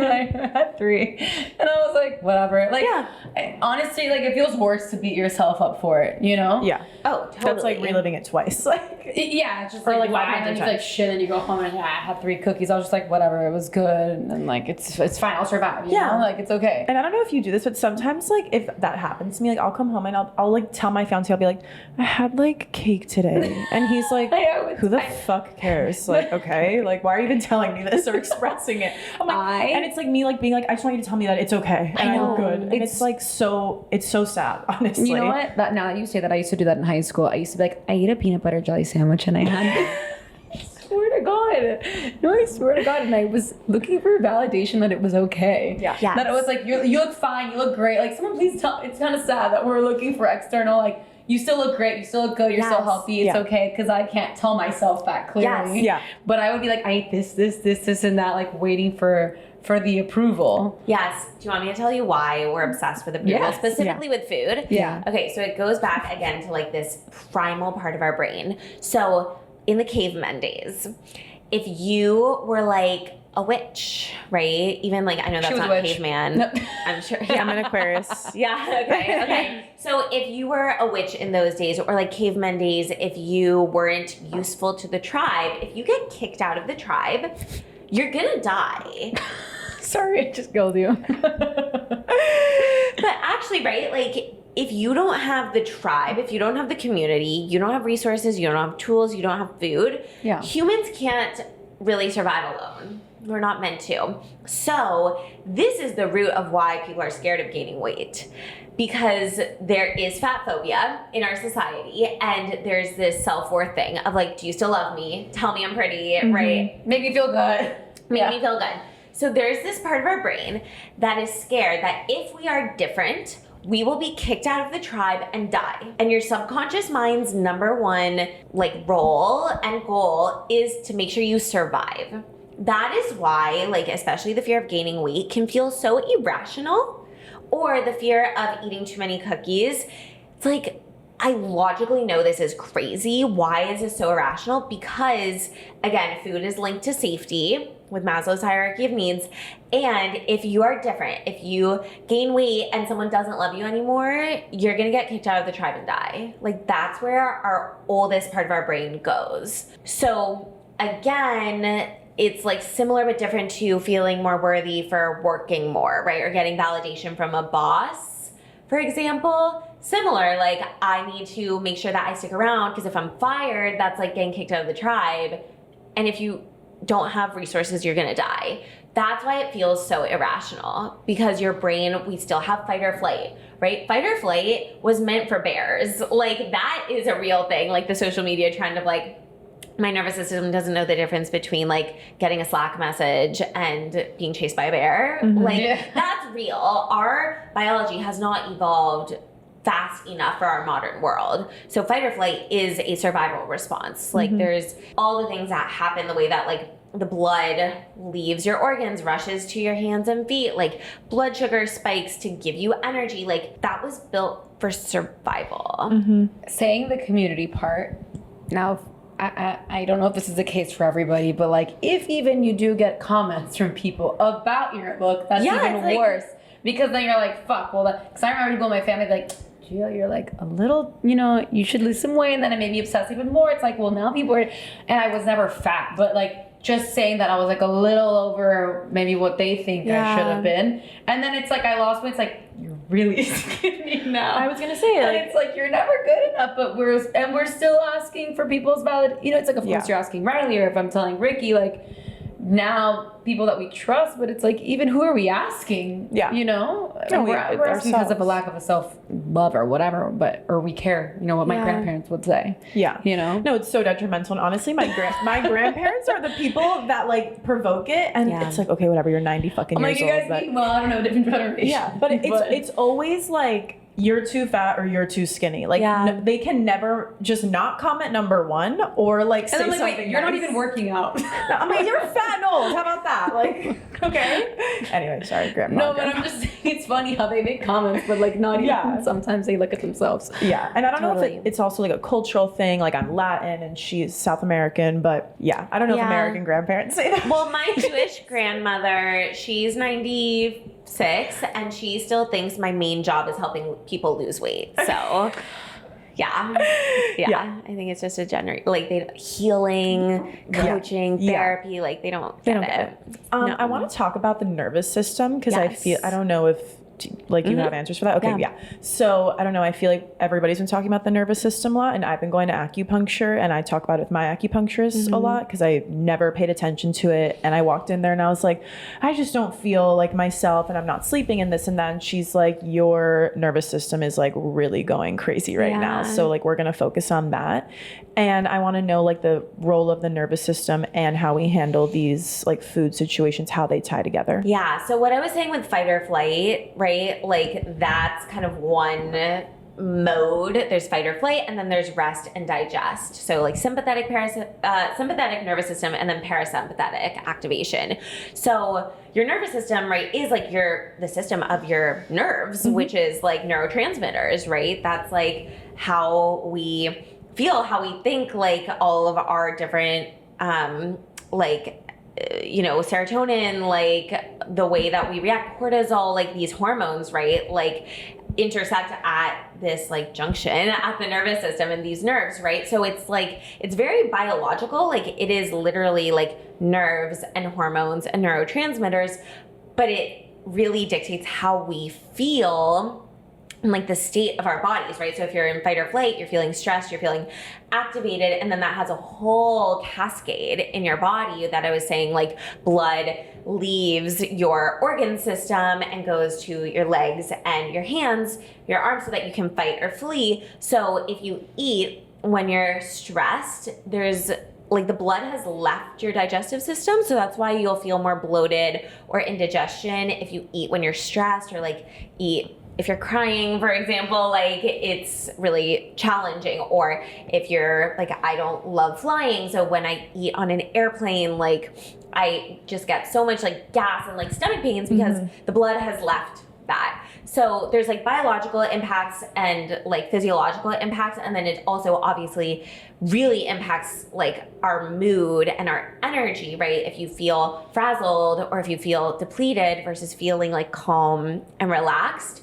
Like, I had 3 and I was like, whatever. Like, honestly, like, it feels worse to beat yourself up for it, you know? Yeah. Oh, totally. That's like reliving it twice. Like, Yeah, it's just Or like like why? 500 And then you times. like shit, and you go home and I had 3 cookies. I was just like, whatever, it was good, and like it's fine. I'll survive. You know? Like, it's okay. and I don't know if you do this, but sometimes like if that happens to me, like I'll come home and I'll like tell my fiance, I'll be like, I had like cake today, and he's like, who the fuck cares? Like, okay, like why are you even telling me this or expressing it? I'm like, and it's like me like being like, I just want you to tell me that it's okay and I look good, and it's like it's so sad, honestly. You know what? That now that you say that, I used to do that in high school. I used to be like, I ate a peanut butter jelly sandwich and I had. I swear to God. No, I swear to God. And I was looking for validation that it was okay. Yeah. Yes. That it was like, you look fine, you look great. Like, someone please tell. It's kind of sad that we're looking for external, like, you still look great, you still look good, you're still healthy, it's okay, because I can't tell myself that clearly. Yes. Yeah. But I would be like, I ate this, and that, like, waiting for the approval. Yes. Do you want me to tell you why we're obsessed with approval, Yes. specifically with food? Yeah. Okay, so it goes back again to like this primal part of our brain. So in the cavemen days, if you were like a witch, right? Even like, I know that's was not a witch. caveman. No. I'm sure. Yeah, I'm an Aquarius. Yeah, okay. So if you were a witch in those days, or like cavemen days, if you weren't useful to the tribe, if you get kicked out of the tribe, you're gonna die. Sorry, it just killed you. But actually, right, like, if you don't have the tribe, if you don't have the community, you don't have resources, you don't have tools, you don't have food, humans can't really survive alone. We're not meant to. So this is the root of why people are scared of gaining weight. Because there is fat phobia in our society, and there's this self-worth thing of like, do you still love me? Tell me I'm pretty, right? Make me feel good. Make me feel good. So there's this part of our brain that is scared that if we are different, we will be kicked out of the tribe and die. And your subconscious mind's number one like role and goal is to make sure you survive. That is why, like, especially the fear of gaining weight can feel so irrational, or the fear of eating too many cookies. It's like, I logically know this is crazy. Why is this so irrational? Because, again, food is linked to safety. with Maslow's hierarchy of needs. And if you are different, if you gain weight and someone doesn't love you anymore, you're gonna get kicked out of the tribe and die. Like that's where our oldest part of our brain goes. So again, it's like similar but different to feeling more worthy for working more, right? Or getting validation from a boss, for example. Similar, like I need to make sure that I stick around because if I'm fired, that's like getting kicked out of the tribe. And if you don't have resources, you're gonna die. That's why it feels so irrational, because your brain, we still have fight or flight, right? Fight or flight was meant for bears. Like that is a real thing. Like the social media trend of like, my nervous system doesn't know the difference between like getting a Slack message and being chased by a bear. Like that's real. Our biology has not evolved fast enough for our modern world. So fight or flight is a survival response. Like there's all the things that happen, the way that like the blood leaves your organs, rushes to your hands and feet, like blood sugar spikes to give you energy. Like that was built for survival. Saying the community part, now I don't know if this is the case for everybody, but like if even you do get comments from people about your book, that's even worse. Because then you're like, fuck, well, because I remember people in my family like, Gio, you're like a little, you know, you should lose some weight, and then it made me obsessed even more. It's like, well, now people are, and I was never fat, but like just saying that I was like a little over maybe what they think I should have been. And then it's like I lost weight. It's like, you're really skinny now. I was gonna say, and it's like you're never good enough, but we're still asking for people's valid. You know, it's like of course you're asking Riley, or if I'm telling Ricky, like now people that we trust, but it's like even who are we asking? Yeah, you know, we're asking because of a lack of a self-love or whatever, or we care. You know what my grandparents would say. Yeah, you know, no, it's so detrimental. And honestly, my grandparents are the people that like provoke it, and it's like, okay, whatever, you're 90 fucking years old. Well, I don't know, different generation. Yeah, but it's always like, you're too fat or you're too skinny. Like they can never just not comment number one or like say something. Wait, you're not even working out. I'm like, you're fat and old. How about that? Like, okay. Anyway, sorry, grandma. No, but I'm just saying it's funny how they make comments, but like not even. Sometimes they look at themselves. Yeah, and I don't know if it's also like a cultural thing. Like I'm Latin and she's South American, but I don't know if American grandparents say that. Well, my Jewish grandmother, she's 96, and she still thinks my main job is helping people lose weight. So I think it's just a like healing, coaching, therapy. Like they don't get it. I want to talk about the nervous system because I don't know if like you have answers for that. Okay, so I don't know, I feel like everybody's been talking about the nervous system a lot, and I've been going to acupuncture, and I talk about it with my acupuncturist a lot because I never paid attention to it. And I walked in there and I was like, I just don't feel like myself, and I'm not sleeping and this and that. And she's like, your nervous system is like really going crazy right now, so like we're gonna focus on that. And I want to know like the role of the nervous system and how we handle these like food situations, how they tie together. Yeah, so what I was saying with fight or flight, right? Like that's kind of one mode. There's fight or flight, and then there's rest and digest. So like sympathetic nervous system, and then parasympathetic activation. So your nervous system, right, is like the system of your nerves, which is like neurotransmitters, right? That's like how we feel, how we think, like all of our different serotonin, like the way that we react, cortisol, like these hormones, right, like intersect at this like junction at the nervous system and these nerves, right? So it's like, it's very biological, like it is literally like nerves and hormones and neurotransmitters, but it really dictates how we feel and like the state of our bodies, right? So if you're in fight or flight, you're feeling stressed, you're feeling activated, and then that has a whole cascade in your body that I was saying, like blood leaves your organ system and goes to your legs and your hands, your arms, so that you can fight or flee. So if you eat when you're stressed, there's like the blood has left your digestive system, so that's why you'll feel more bloated or indigestion if you eat when you're stressed, or like eat if you're crying, for example, like it's really challenging. Or if you're like, I don't love flying, so when I eat on an airplane, like I just get so much like gas and like stomach pains because the blood has left that. So there's like biological impacts and like physiological impacts. And then it also obviously really impacts like our mood and our energy, right? If you feel frazzled or if you feel depleted versus feeling like calm and relaxed.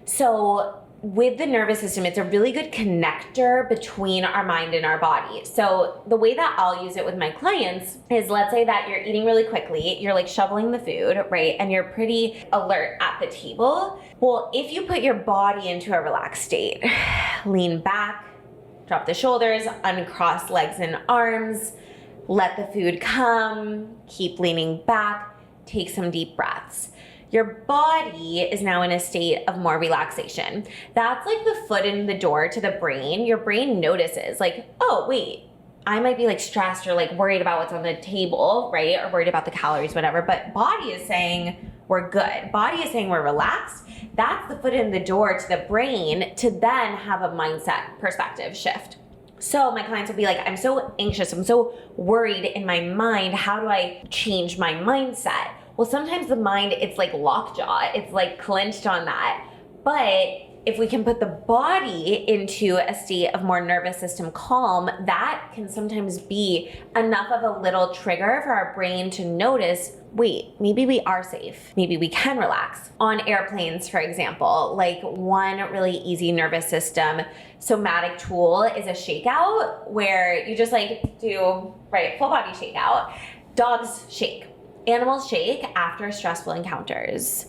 So with the nervous system, it's a really good connector between our mind and our body. So the way that I'll use it with my clients is, let's say that you're eating really quickly, you're like shoveling the food, right? And you're pretty alert at the table. Well, if you put your body into a relaxed state, lean back, drop the shoulders, uncross legs and arms, let the food come, keep leaning back, take some deep breaths. Your body is now in a state of more relaxation. That's like the foot in the door to the brain. Your brain notices like, oh, wait, I might be like stressed or like worried about what's on the table, right? Or worried about the calories, whatever. But body is saying we're good. Body is saying we're relaxed. That's the foot in the door to the brain to then have a mindset perspective shift. So my clients will be like, I'm so anxious. I'm so worried in my mind. How do I change my mindset? Well, sometimes the mind, it's like lockjaw. It's like clenched on that. But if we can put the body into a state of more nervous system calm, that can sometimes be enough of a little trigger for our brain to notice, wait, maybe we are safe. Maybe we can relax. On airplanes, for example, like one really easy nervous system somatic tool is a shakeout, where you just like do, right, full body shakeout. Dogs shake. Animals shake after stressful encounters.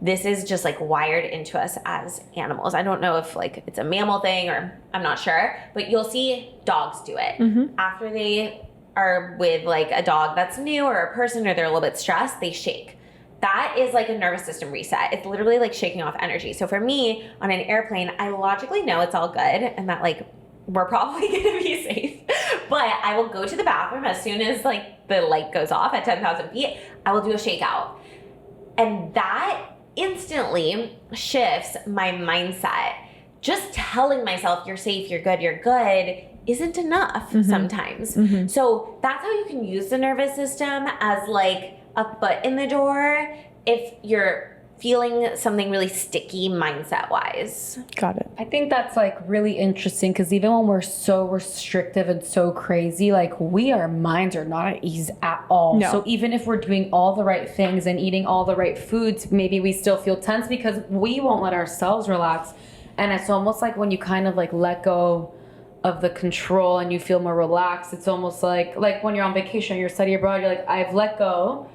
This is just like wired into us as animals. I don't know if like it's a mammal thing or I'm not sure, but you'll see dogs do it. After they are with like a dog that's new or a person or they're a little bit stressed, they shake. That is like a nervous system reset. It's literally like shaking off energy. So for me on an airplane, I logically know it's all good and that like we're probably gonna be safe. But I will go to the bathroom as soon as like the light goes off at 10,000 feet, I will do a shakeout. And that instantly shifts my mindset. Just telling myself you're safe, you're good isn't enough sometimes. So that's how you can use the nervous system as like a foot in the door if you're feeling something really sticky mindset wise. Got it. I think that's like really interesting because even when we're so restrictive and so crazy, like our minds are not at ease at all. No. So even if we're doing all the right things and eating all the right foods, maybe we still feel tense because we won't let ourselves relax. And it's almost like when you kind of like let go of the control and you feel more relaxed, it's almost like when you're on vacation, you're studying abroad, you're like, I've let go.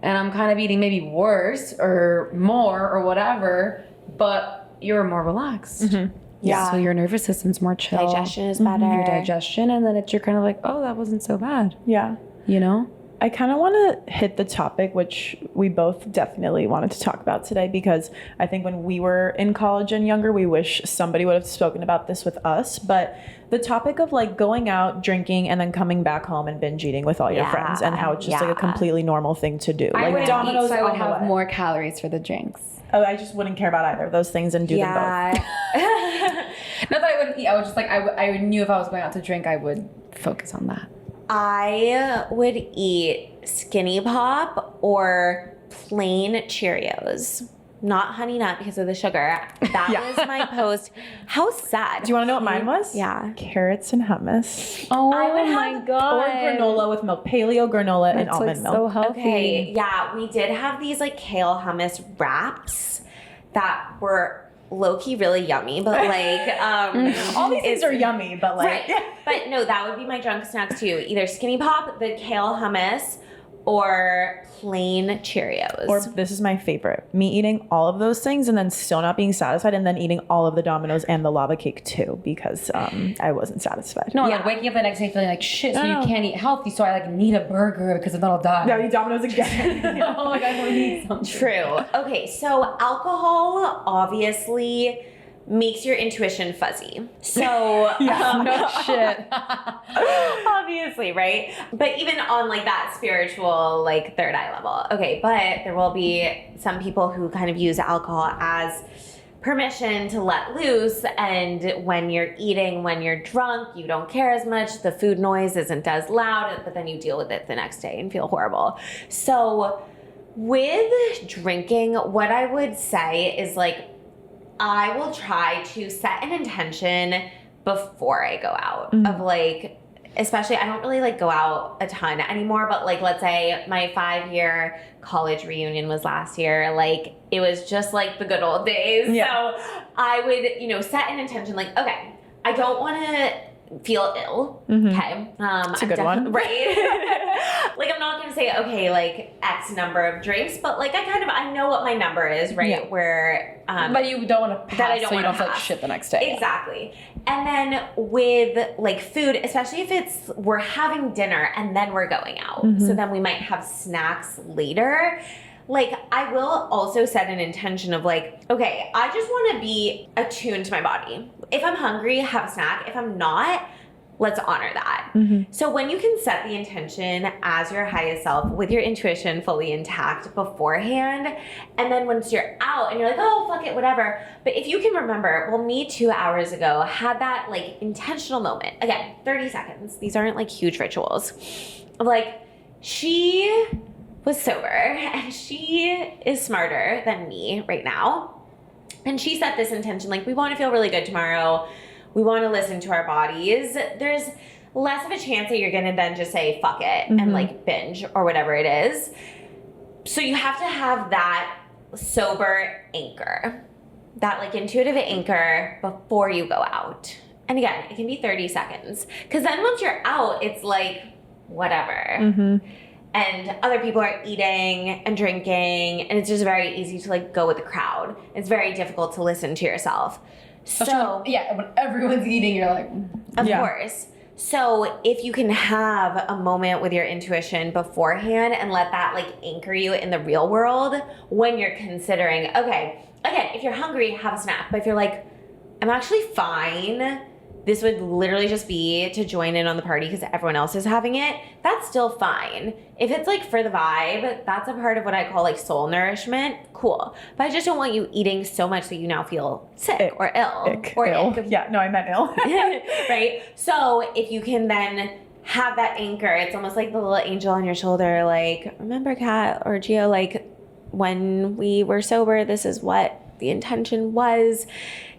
And I'm kind of eating maybe worse or more or whatever, but you're more relaxed. Yeah. So your nervous system's more chill. Digestion is better. Your digestion, and then you're kind of like, oh, that wasn't so bad. Yeah. You know? I kind of want to hit the topic, which we both definitely wanted to talk about today, because I think when we were in college and younger, we wish somebody would have spoken about this with us. But the topic of like going out, drinking, and then coming back home and binge eating with all your friends, and how it's just like a completely normal thing to do. I Like would Domino's, so I would on the have way. more calories for the drinks. Oh, I just wouldn't care about either of those things and do them both. Not that I wouldn't eat. I was just like, I knew if I was going out to drink, I would focus on that. I would eat Skinny Pop or plain Cheerios. Not Honey Nut because of the sugar. That was my post. How sad. Do you want to know what mine was? Yeah. Carrots and hummus. Oh I would my have- god. Or granola with milk. Paleo granola and That's almond like milk. so healthy. Okay, yeah, we did have these like kale hummus wraps that were low-key really yummy, but like All these things are yummy, but like right. But no, that would be my drunk snack too. Either Skinny Pop, the kale hummus, or plain Cheerios. Or this is my favorite. Me eating all of those things and then still not being satisfied, and then eating all of the Domino's and the lava cake too, because I wasn't satisfied. No, Yeah. like waking up the next day feeling like shit, so I know. you can't eat healthy, so I like need a burger because if not I'll die. Now eat Domino's again. Oh my god, I want to eat something. True. Okay, so alcohol obviously makes your intuition fuzzy. So No shit. obviously, right? But even on like that spiritual like third eye level. Okay, but there will be some people who kind of use alcohol as permission to let loose, and when you're eating, when you're drunk, you don't care as much, the food noise isn't as loud, but then you deal with it the next day and feel horrible. So with drinking, what I would say is like I will try to set an intention before I go out of like, especially I don't really like go out a ton anymore, but like let's say my 5-year college reunion was last year, like it was just like the good old days. Yeah. So I would, you know, set an intention like, okay, I don't want to feel ill. Okay. It's a good one. Right. Like I'm not gonna say, okay, like X number of drinks, but like I know what my number is, right? Yeah. Where but you don't want to pass, that I don't so you wanna don't feel like pass. shit the next day. Exactly. And then with like food, especially if we're having dinner and then we're going out. So then we might have snacks later. Like I will also set an intention of like, okay, I just want to be attuned to my body. If I'm hungry, have a snack. If I'm not, let's honor that. So when you can set the intention as your highest self with your intuition fully intact beforehand, and then once you're out and you're like, oh, fuck it, whatever. But if you can remember, well, me 2 hours ago had that like intentional moment. Again, 30 seconds. These aren't like huge rituals. Of like, she was sober and she is smarter than me right now. And she set this intention, like, we want to feel really good tomorrow. We want to listen to our bodies. There's less of a chance that you're going to then just say, fuck it, and like binge or whatever it is. So you have to have that sober anchor, that like intuitive anchor before you go out. And again, it can be 30 seconds. Because then once you're out, it's like, whatever. And other people are eating and drinking, and it's just very easy to like go with the crowd. It's very difficult to listen to yourself. So yeah, when everyone's eating, you're like, of course. So if you can have a moment with your intuition beforehand and let that like anchor you in the real world when you're considering, okay, again, if you're hungry, have a snack. But if you're like, I'm actually fine, this would literally just be to join in on the party because everyone else is having it, that's still fine. If it's like for the vibe, that's a part of what I call like soul nourishment, cool. But I just don't want you eating so much that you now feel sick or ill. Or ill. ick. Yeah, no, I meant ill. Right? So if you can then have that anchor, it's almost like the little angel on your shoulder, like, remember Kat or Gio, like when we were sober, this is what the intention was.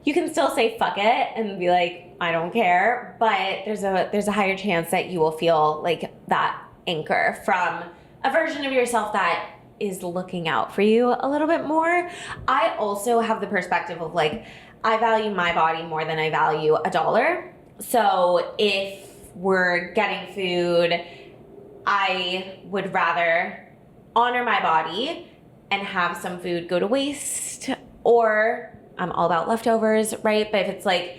You can still say fuck it and be like, I don't care, but there's a higher chance that you will feel like that anchor from a version of yourself that is looking out for you a little bit more. I also have the perspective of like, I value my body more than I value $1. So if we're getting food, I would rather honor my body and have some food go to waste, or I'm all about leftovers, right? But if it's like,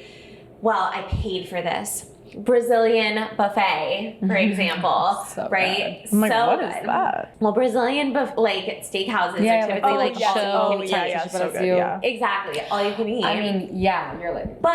well, I paid for this Brazilian buffet, for example, So right? I'm like, so what good. is that? Well, Brazilian like steakhouses Yeah, are typically like yeah. all you can yeah, eat. yeah, so good, you. yeah. Exactly, all you can eat. I mean, yeah, you're like, but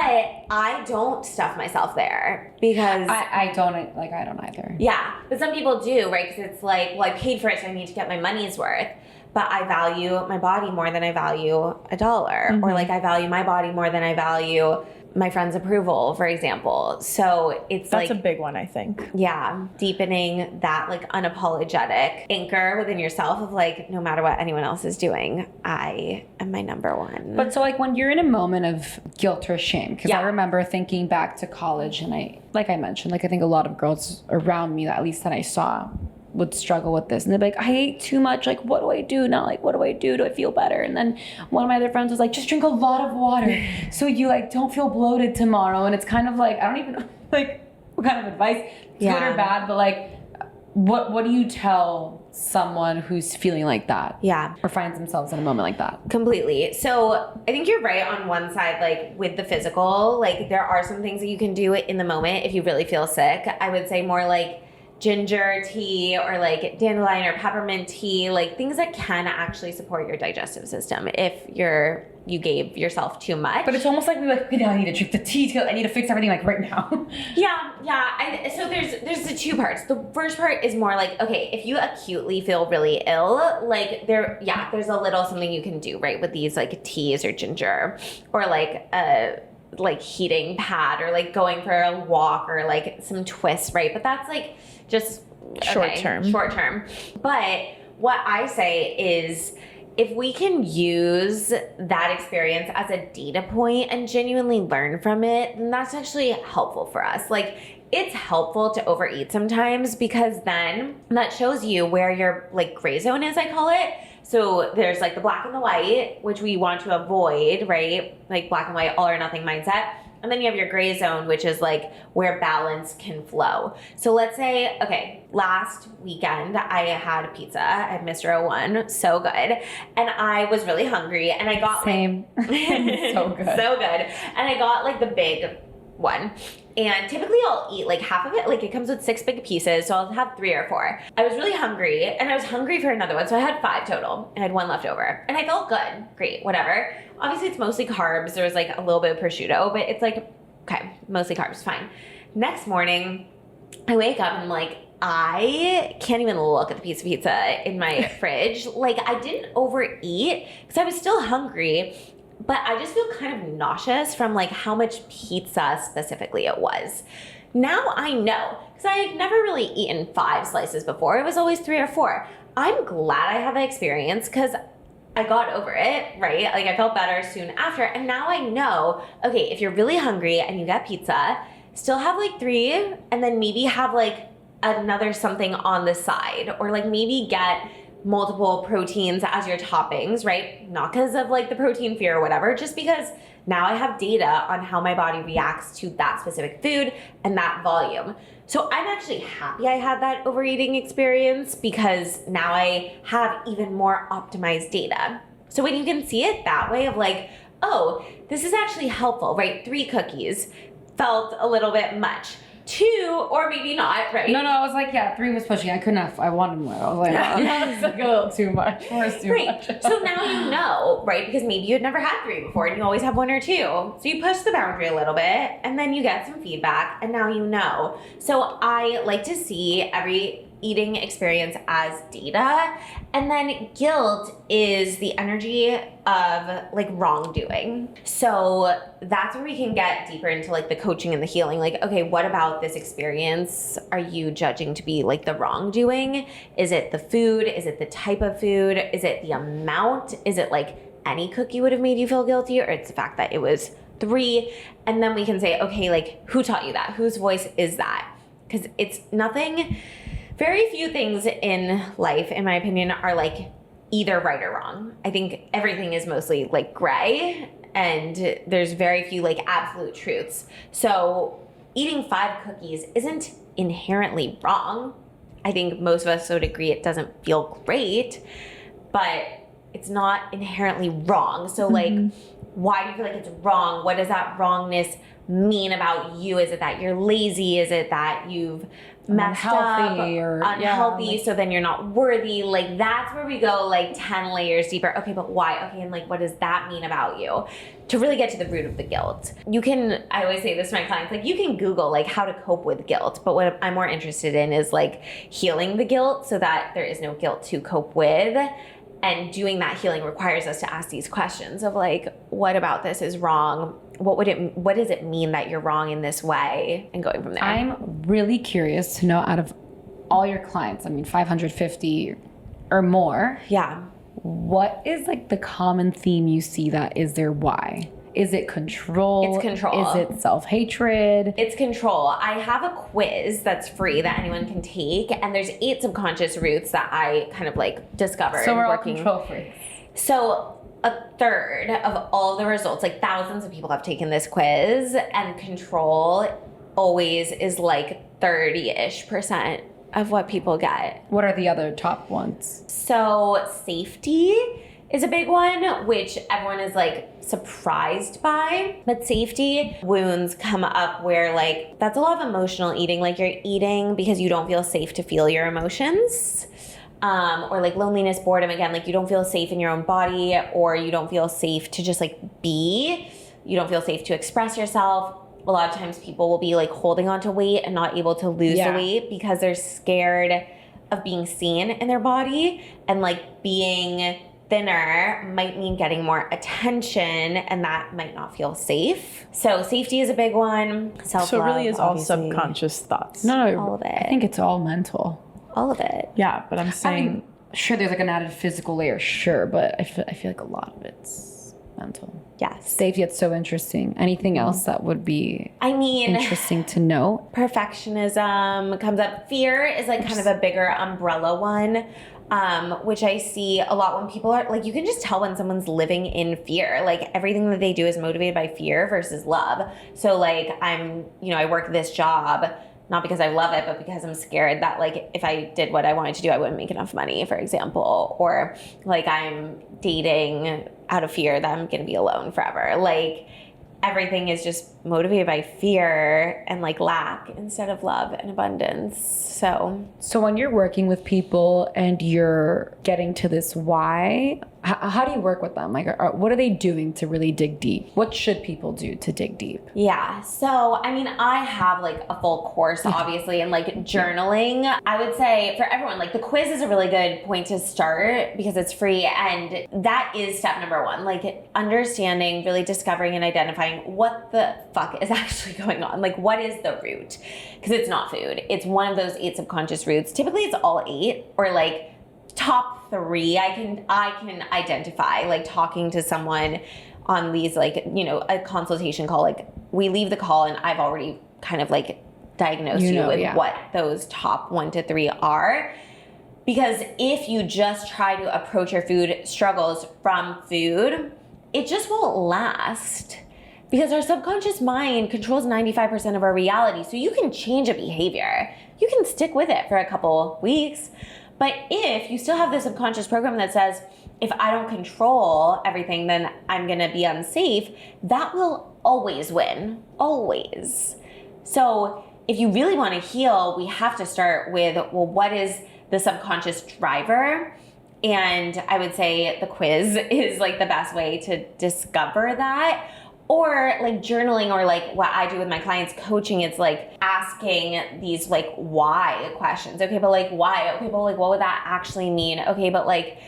I don't stuff myself there because I don't either. yeah, but some people do, right? Because it's like, well, I paid for it, so I need to get my money's worth. But I value my body more than I value $1, or like I value my body more than I value my friend's approval, for example. So it's That's like a big one, I think. yeah, deepening that like unapologetic anchor within yourself of like, no matter what anyone else is doing, I am my number one. But so like when you're in a moment of guilt or shame, because I Yeah. remember thinking back to college, and I mentioned, like I think a lot of girls around me, at least that I saw, would struggle with this, and they'd be like, I ate too much, like what do I do now, like what do I do I feel better? And then one of my other friends was like, just drink a lot of water so you like don't feel bloated tomorrow. And it's kind of like, I don't even know like what kind of advice, good or bad, but like what do you tell someone who's feeling like that, or finds themselves in a moment like that? Completely. So I think you're right on one side, like with the physical, like there are some things that you can do in the moment if you really feel sick. I would say more like ginger tea or like dandelion or peppermint tea, like things that can actually support your digestive system if you gave yourself too much. But it's almost like we're like, okay, now I need to drink the tea, I need to fix everything like right now. Yeah. So there's the two parts. The first part is more like, okay, if you acutely feel really ill, like there's a little something you can do, right, with these like teas or ginger or like a like heating pad or like going for a walk or like some twists, right? But that's like just Short term. But what I say is if we can use that experience as a data point and genuinely learn from it, then that's actually helpful for us. Like, it's helpful to overeat sometimes because then that shows you where your like gray zone is, I call it. So there's like the black and the white, which we want to avoid, right? Like black and white, all or nothing mindset. And then you have your gray zone, which is like where balance can flow. So let's say, okay, last weekend I had pizza at Mr. 01, so good. And I was really hungry and I got Same. So good. So good. And I got like the big one. And typically I'll eat like half of it. Like it comes with 6 big pieces, so I'll have 3 or 4. I was really hungry and I was hungry for another one. So I had 5 total. I had 1 left over and I felt good. Great, whatever. Obviously it's mostly carbs. There was like a little bit of prosciutto, but it's like, okay, mostly carbs, fine. Next morning, I wake up and I'm like, I can't even look at the piece of pizza in my fridge. Like I didn't overeat because I was still hungry. But I just feel kind of nauseous from like how much pizza specifically it was. Now I know, because I had never really eaten 5 slices before. It was always 3 or 4. I'm glad I had that experience because I got over it, right? Like I felt better soon after. And now I know, okay, if you're really hungry and you get pizza, still have like 3 and then maybe have like another something on the side, or like maybe get multiple proteins as your toppings, right? Not because of like the protein fear or whatever, just because now I have data on how my body reacts to that specific food and that volume. So I'm actually happy I had that overeating experience because now I have even more optimized data. So when you can see it that way of like, oh, this is actually helpful, right? 3 cookies felt a little bit much. 2, or maybe not, right? No, I was like, yeah, 3 was pushing. I couldn't have, I wanted more. I was like, oh, that's like a little too much. 4 is too much. So now you know, right? Because maybe you had never had 3 before and you always have 1 or 2. So you push the boundary a little bit and then you get some feedback and now you know. So I like to see every eating experience as data, and then guilt is the energy of like wrongdoing. So that's where we can get deeper into like the coaching and the healing. Like, okay, what about this experience are you judging to be like the wrongdoing? Is it the food? Is it the type of food? Is it the amount? Is it like any cookie would have made you feel guilty, or it's the fact that it was 3? And then we can say, okay, like who taught you that? Whose voice is that? Because it's nothing. Very few things in life, in my opinion, are like either right or wrong. I think everything is mostly like gray, and there's very few like absolute truths. So eating 5 cookies isn't inherently wrong. I think most of us would agree it doesn't feel great, but it's not inherently wrong. So like, why do you feel like it's wrong? What does that wrongness mean about you? Is it that you're lazy? Is it that you've messed unhealthy up, or unhealthy, so then you're not worthy? Like that's where we go like 10 layers deeper. Okay, but why? Okay, and like what does that mean about you? To really get to the root of the guilt. You can, I always say this to my clients, like you can Google like how to cope with guilt, but what I'm more interested in is like healing the guilt so that there is no guilt to cope with. And doing that healing requires us to ask these questions of like, what about this is wrong? What does it mean that you're wrong in this way? And going from there. I'm really curious to know, out of all your clients, I mean 550 or more. Yeah. What is like the common theme you see that is their why? Is it control? It's control. Is it self-hatred? It's control. I have a quiz that's free that anyone can take, and there's 8 subconscious roots that I kind of like discovered. So we're all control freaks. So a third of all the results, like thousands of people have taken this quiz, and control always is like 30-ish% of what people get. What are the other top ones? So safety is a big one, which everyone is like surprised by. But safety wounds come up where like that's a lot of emotional eating. Like you're eating because you don't feel safe to feel your emotions. Or like loneliness, boredom, again, like you don't feel safe in your own body, or you don't feel safe to just like be. You don't feel safe to express yourself. A lot of times people will be like holding on to weight and not able to lose the weight because they're scared of being seen in their body, and like being thinner might mean getting more attention, and that might not feel safe. So safety is a big one. Self-love, so it really is obviously. all subconscious thoughts. No, all of it. I think it's all mental. All of it. Yeah, but I'm saying sure there's like an added physical layer, sure, but I feel like a lot of it's mental. Yes. Safety, it's so interesting. Anything else that would be interesting to know? Perfectionism comes up. Fear is like kind of a bigger umbrella one, which I see a lot when people are like, you can just tell when someone's living in fear. Like everything that they do is motivated by fear versus love. So like I work this job not because I love it, but because I'm scared that like if I did what I wanted to do, I wouldn't make enough money, for example. Or like I'm dating out of fear that I'm going to be alone forever. Like everything is just motivated by fear and like lack instead of love and abundance. So when you're working with people and you're getting to this why, how do you work with them? Like, what are they doing to really dig deep? What should people do to dig deep? Yeah. So, I mean, I have like a full course, obviously, and like journaling. I would say for everyone, like the quiz is a really good point to start because it's free. And that is step number one, like understanding, really discovering and identifying what the fuck is actually going on. Like, what is the root? Because it's not food. It's one of those 8 subconscious roots. Typically, it's all 8 or like top 3 I can identify, like talking to someone on these like, a consultation call, like we leave the call and I've already kind of like diagnosed you with what those top 1 to 3 are. Because if you just try to approach your food struggles from food, it just won't last. Because our subconscious mind controls 95% of our reality. So you can change a behavior. You can stick with it for a couple weeks. But if you still have the subconscious program that says, if I don't control everything, then I'm going to be unsafe, that will always win. Always. So if you really want to heal, we have to start with, well, what is the subconscious driver? And I would say the quiz is like the best way to discover that. Or like journaling, or like what I do with my clients coaching, it's like asking these like why questions. Okay, but like why? Okay, but like what would that actually mean? Okay, but like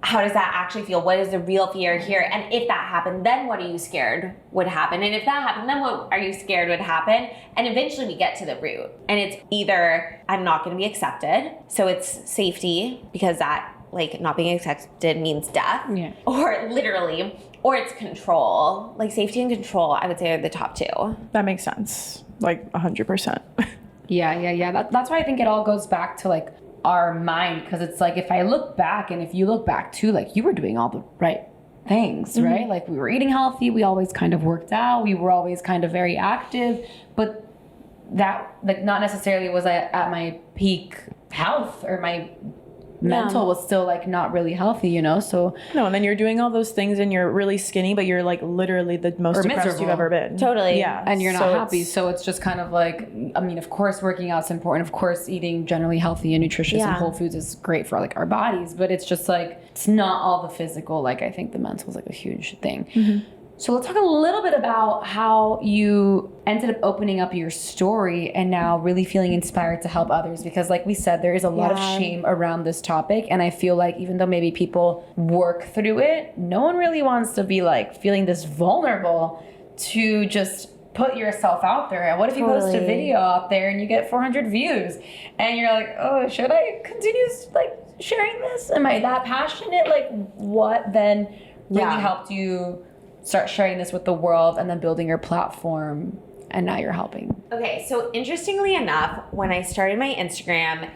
how does that actually feel? What is the real fear here? And if that happened, then what are you scared would happen? And if that happened, then what are you scared would happen? And eventually we get to the root. And it's either I'm not going to be accepted, so it's safety, because that like not being accepted means death, or literally, or it's control. Like safety and control, I would say, are the top 2. That makes sense. Like 100%. Yeah. That's why I think it all goes back to like our mind, because it's like if I look back, and if you look back too, like you were doing all the right things, right? Like we were eating healthy, we always kind of worked out, we were always kind of very active, but that like not necessarily was I at my peak health, or my mental was still like not really healthy, so no. And then you're doing all those things and you're really skinny, but you're like literally the most depressed you've ever been. Totally. Yeah. And you're not happy. So it's just kind of like, I mean, of course working out's important, of course eating generally healthy and nutritious and whole foods is great for like our bodies, but it's just like it's not all the physical. Like I think the mental is like a huge thing. So let's talk a little bit about how you ended up opening up your story and now really feeling inspired to help others. Because like we said, there is a lot of shame around this topic. And I feel like even though maybe people work through it, no one really wants to be like feeling this vulnerable to just put yourself out there. And what if you post a video out there and you get 400 views and you're like, oh, should I continue like sharing this? Am I that passionate? Like what then really helped you start sharing this with the world and then building your platform, and now you're helping? Okay, so interestingly enough, when I started my Instagram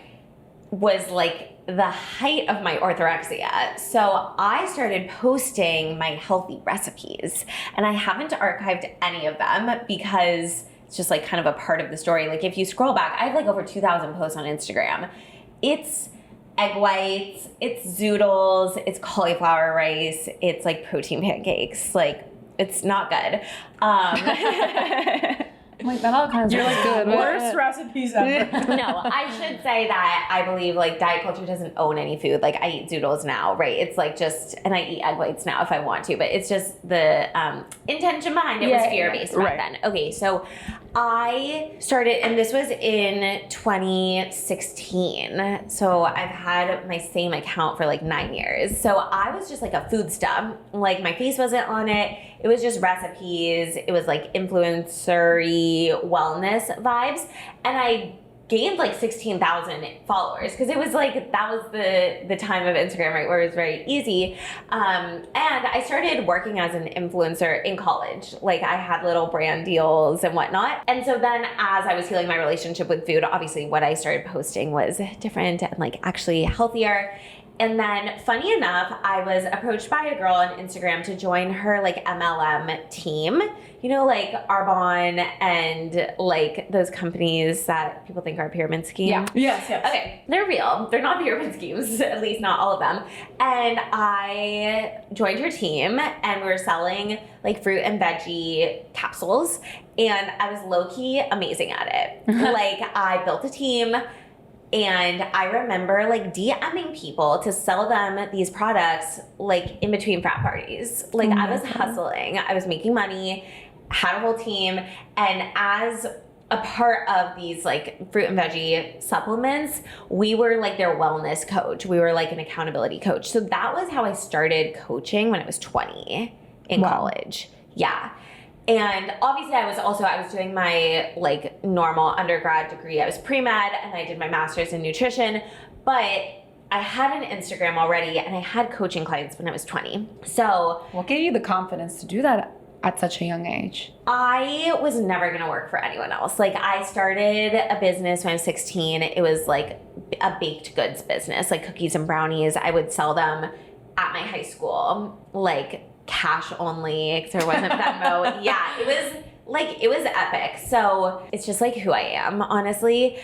was like the height of my orthorexia. So I started posting my healthy recipes, and I haven't archived any of them because it's just like kind of a part of the story. Like if you scroll back, I have like over 2,000 posts on Instagram. It's egg whites, it's zoodles, it's cauliflower rice, it's like protein pancakes. Like it's not good. Like that all kinds of good. Worst recipes ever. No, I should say that I believe like diet culture doesn't own any food. Like I eat zoodles now, right? It's like just, and I eat egg whites now if I want to, but it's just the intention behind it was fear-based back then. Okay, so I started, and this was in 2016. So I've had my same account for like 9 years. So I was just like a food stub. Like my face wasn't on it. It was just recipes. It was like influencer-y wellness vibes. And I gained like 16,000 followers because it was like, that was the time of Instagram, right, where it was very easy. And I started working as an influencer in college. Like I had little brand deals and whatnot. And so then as I was healing my relationship with food, obviously what I started posting was different and like actually healthier. And then funny enough, I was approached by a girl on Instagram to join her like MLM team, you know, like Arbonne and like those companies that people think are pyramid schemes. Yeah. Yes. Okay, they're real. They're not pyramid schemes, at least not all of them. And I joined her team and we were selling like fruit and veggie capsules. And I was low-key amazing at it. Like I built a team. And I remember like DMing people to sell them these products like in between frat parties. Like I was hustling, I was making money, had a whole team. And as a part of these like fruit and veggie supplements, we were like their wellness coach. We were like an accountability coach. So that was how I started coaching when I was 20 in college. Yeah. And obviously I was doing my like normal undergrad degree. I was pre-med and I did my master's in nutrition, but I had an Instagram already and I had coaching clients when I was 20. So what gave you the confidence to do that at such a young age? I was never going to work for anyone else. Like I started a business when I was 16. It was like a baked goods business, like cookies and brownies. I would sell them at my high school, like cash only because there wasn't Venmo. Yeah, it was epic. So it's just like who I am, honestly.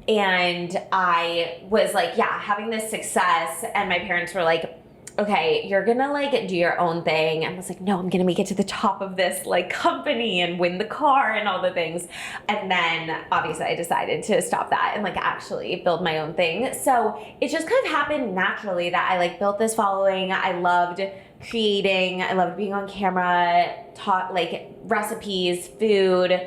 And I was like, yeah, having this success, and my parents were like, okay, you're gonna like do your own thing. And I was like, no, I'm gonna make it to the top of this like company and win the car and all the things. And then obviously I decided to stop that and like actually build my own thing. So it just kind of happened naturally that I like built this following. I loved creating, I loved being on camera, talk like recipes, food,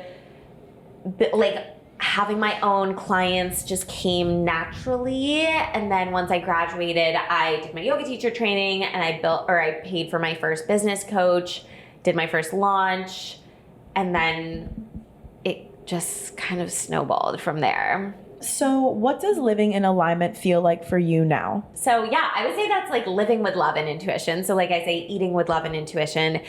like having my own clients just came naturally. And then once I graduated, I did my yoga teacher training and I paid for my first business coach, did my first launch, and then it just kind of snowballed from there. So what does living in alignment feel like for you now? So yeah, I would say that's like living with love and intuition. So like I say, eating with love and intuition.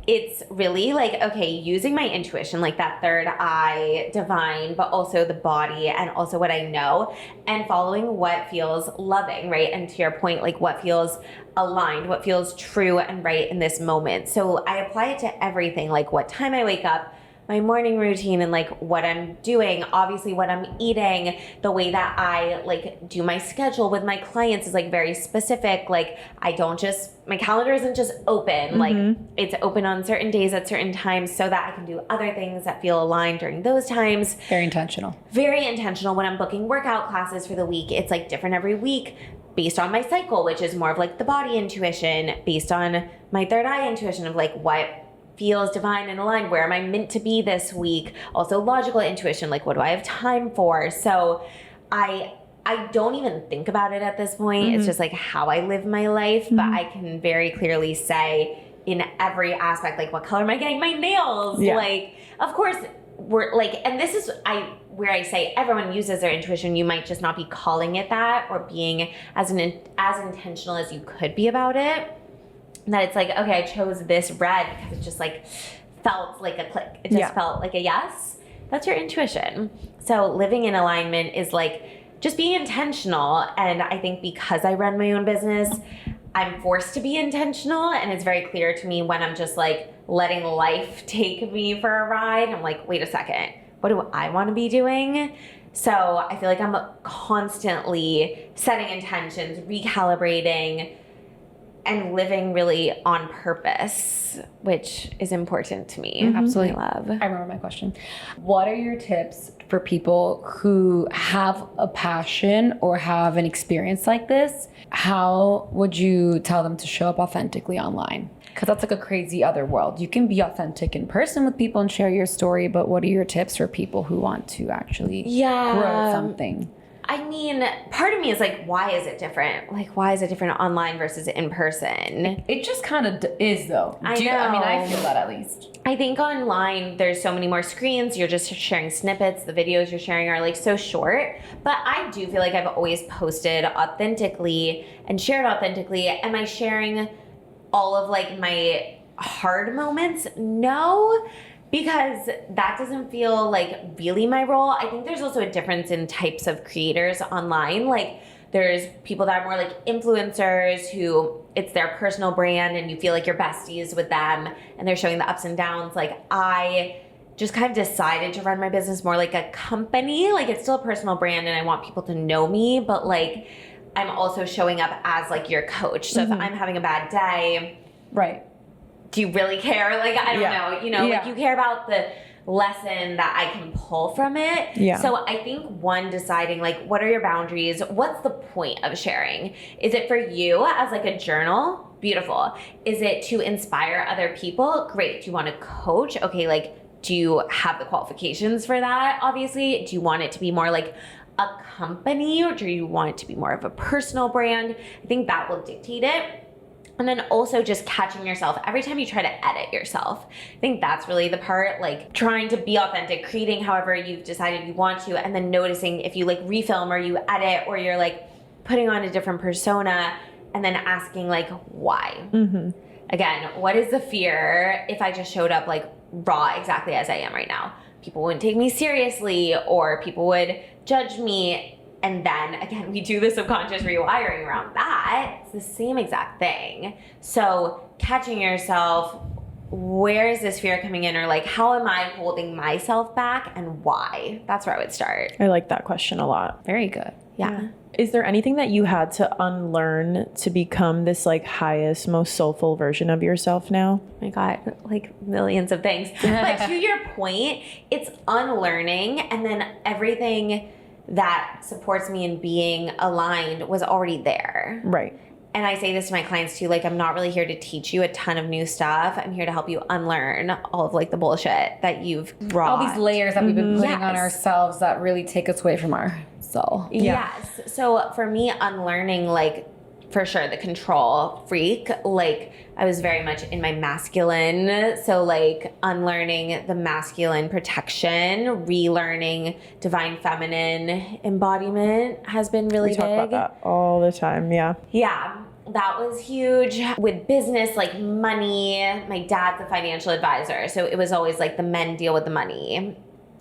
It's really like, okay, using my intuition, like that third eye, divine, but also the body and also what I know, and following what feels loving, right? And to your point, like what feels aligned, what feels true and right in this moment. So I apply it to everything, like what time I wake up, my morning routine, and like what I'm doing, obviously what I'm eating, the way that I like do my schedule with my clients is like very specific. Like my calendar isn't just open, like it's open on certain days at certain times so that I can do other things that feel aligned during those times. Very intentional. Very intentional. When I'm booking workout classes for the week, it's like different every week based on my cycle, which is more of like the body intuition, based on my third eye intuition of like what feels divine and aligned. Where am I meant to be this week? Also logical intuition, like what do I have time for? So I don't even think about it at this point. It's just like how I live my life. But I can very clearly say in every aspect, like what color am I getting my nails? Yeah. Like, of course, we're like, and this is where I say everyone uses their intuition. You might just not be calling it that or being as intentional as you could be about it. That it's like, okay, I chose this red because it just like felt like a click. It just felt like a yes. That's your intuition. So living in alignment is like just being intentional. And I think because I run my own business, I'm forced to be intentional. And it's very clear to me when I'm just like letting life take me for a ride. I'm like, wait a second, what do I want to be doing? So I feel like I'm constantly setting intentions, recalibrating, and living really on purpose, which is important to me. Absolutely. I love. I remember my question. What are your tips for people who have a passion or have an experience like this? How would you tell them to show up authentically online? Because that's like a crazy other world. You can be authentic in person with people and share your story, but what are your tips for people who want to actually grow something? I mean, part of me is like, why is it different? Like, why is it different online versus in person? It just kind of is, though. I know. I mean, I feel that at least. I think online, there's so many more screens. You're just sharing snippets. The videos you're sharing are like so short. But I do feel like I've always posted authentically and shared authentically. Am I sharing all of like my hard moments? No, because that doesn't feel like really my role. I think there's also a difference in types of creators online. Like there's people that are more like influencers who it's their personal brand and you feel like you're besties with them and they're showing the ups and downs. Like I just kind of decided to run my business more like a company. Like it's still a personal brand and I want people to know me, but like I'm also showing up as like your coach. So if I'm having a bad day, right. Do you really care? Like, I don't know, you know, like you care about the lesson that I can pull from it. Yeah. So I think one, deciding like, what are your boundaries? What's the point of sharing? Is it for you as like a journal? Beautiful. Is it to inspire other people? Great. Do you want to coach? Okay. Like, do you have the qualifications for that? Obviously. Do you want it to be more like a company or do you want it to be more of a personal brand? I think that will dictate it. And then also just catching yourself every time you try to edit yourself. I think that's really the part, like trying to be authentic, creating however you've decided you want to, and then noticing if you like refilm or you edit or you're like putting on a different persona and then asking like why. Again, what is the fear if I just showed up like raw exactly as I am right now? People wouldn't take me seriously or people would judge me. And then again, we do the subconscious rewiring around that. It's the same exact thing. So catching yourself, where is this fear coming in? Or like, how am I holding myself back and why? That's where I would start. I like that question a lot. Very good. Yeah. Is there anything that you had to unlearn to become this like highest, most soulful version of yourself now? Oh my God, like millions of things. But to your point, it's unlearning and then everything that supports me in being aligned was already there. Right. And I say this to my clients too, like I'm not really here to teach you a ton of new stuff. I'm here to help you unlearn all of like the bullshit that you've brought. All these layers that we've been putting on ourselves that really take us away from our soul. Yes. So for me, unlearning like for sure the control freak, like I was very much in my masculine. So like unlearning the masculine protection, relearning divine feminine embodiment has been really big. We talk about that all the time. Yeah. Yeah. That was huge. With business, like money, my dad's a financial advisor. So it was always like the men deal with the money.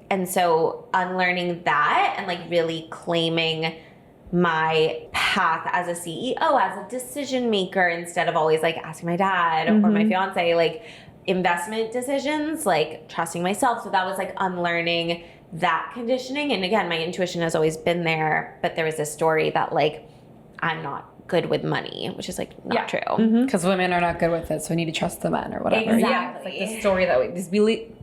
And so unlearning that and like really claiming my path as a CEO, as a decision maker, instead of always like asking my dad or my fiance, like investment decisions, like trusting myself. So that was like unlearning that conditioning. And again, my intuition has always been there, but there was this story that like, I'm not good with money, which is like not true. Because women are not good with it, so we need to trust the men or whatever. Exactly. Yeah, it's like the story that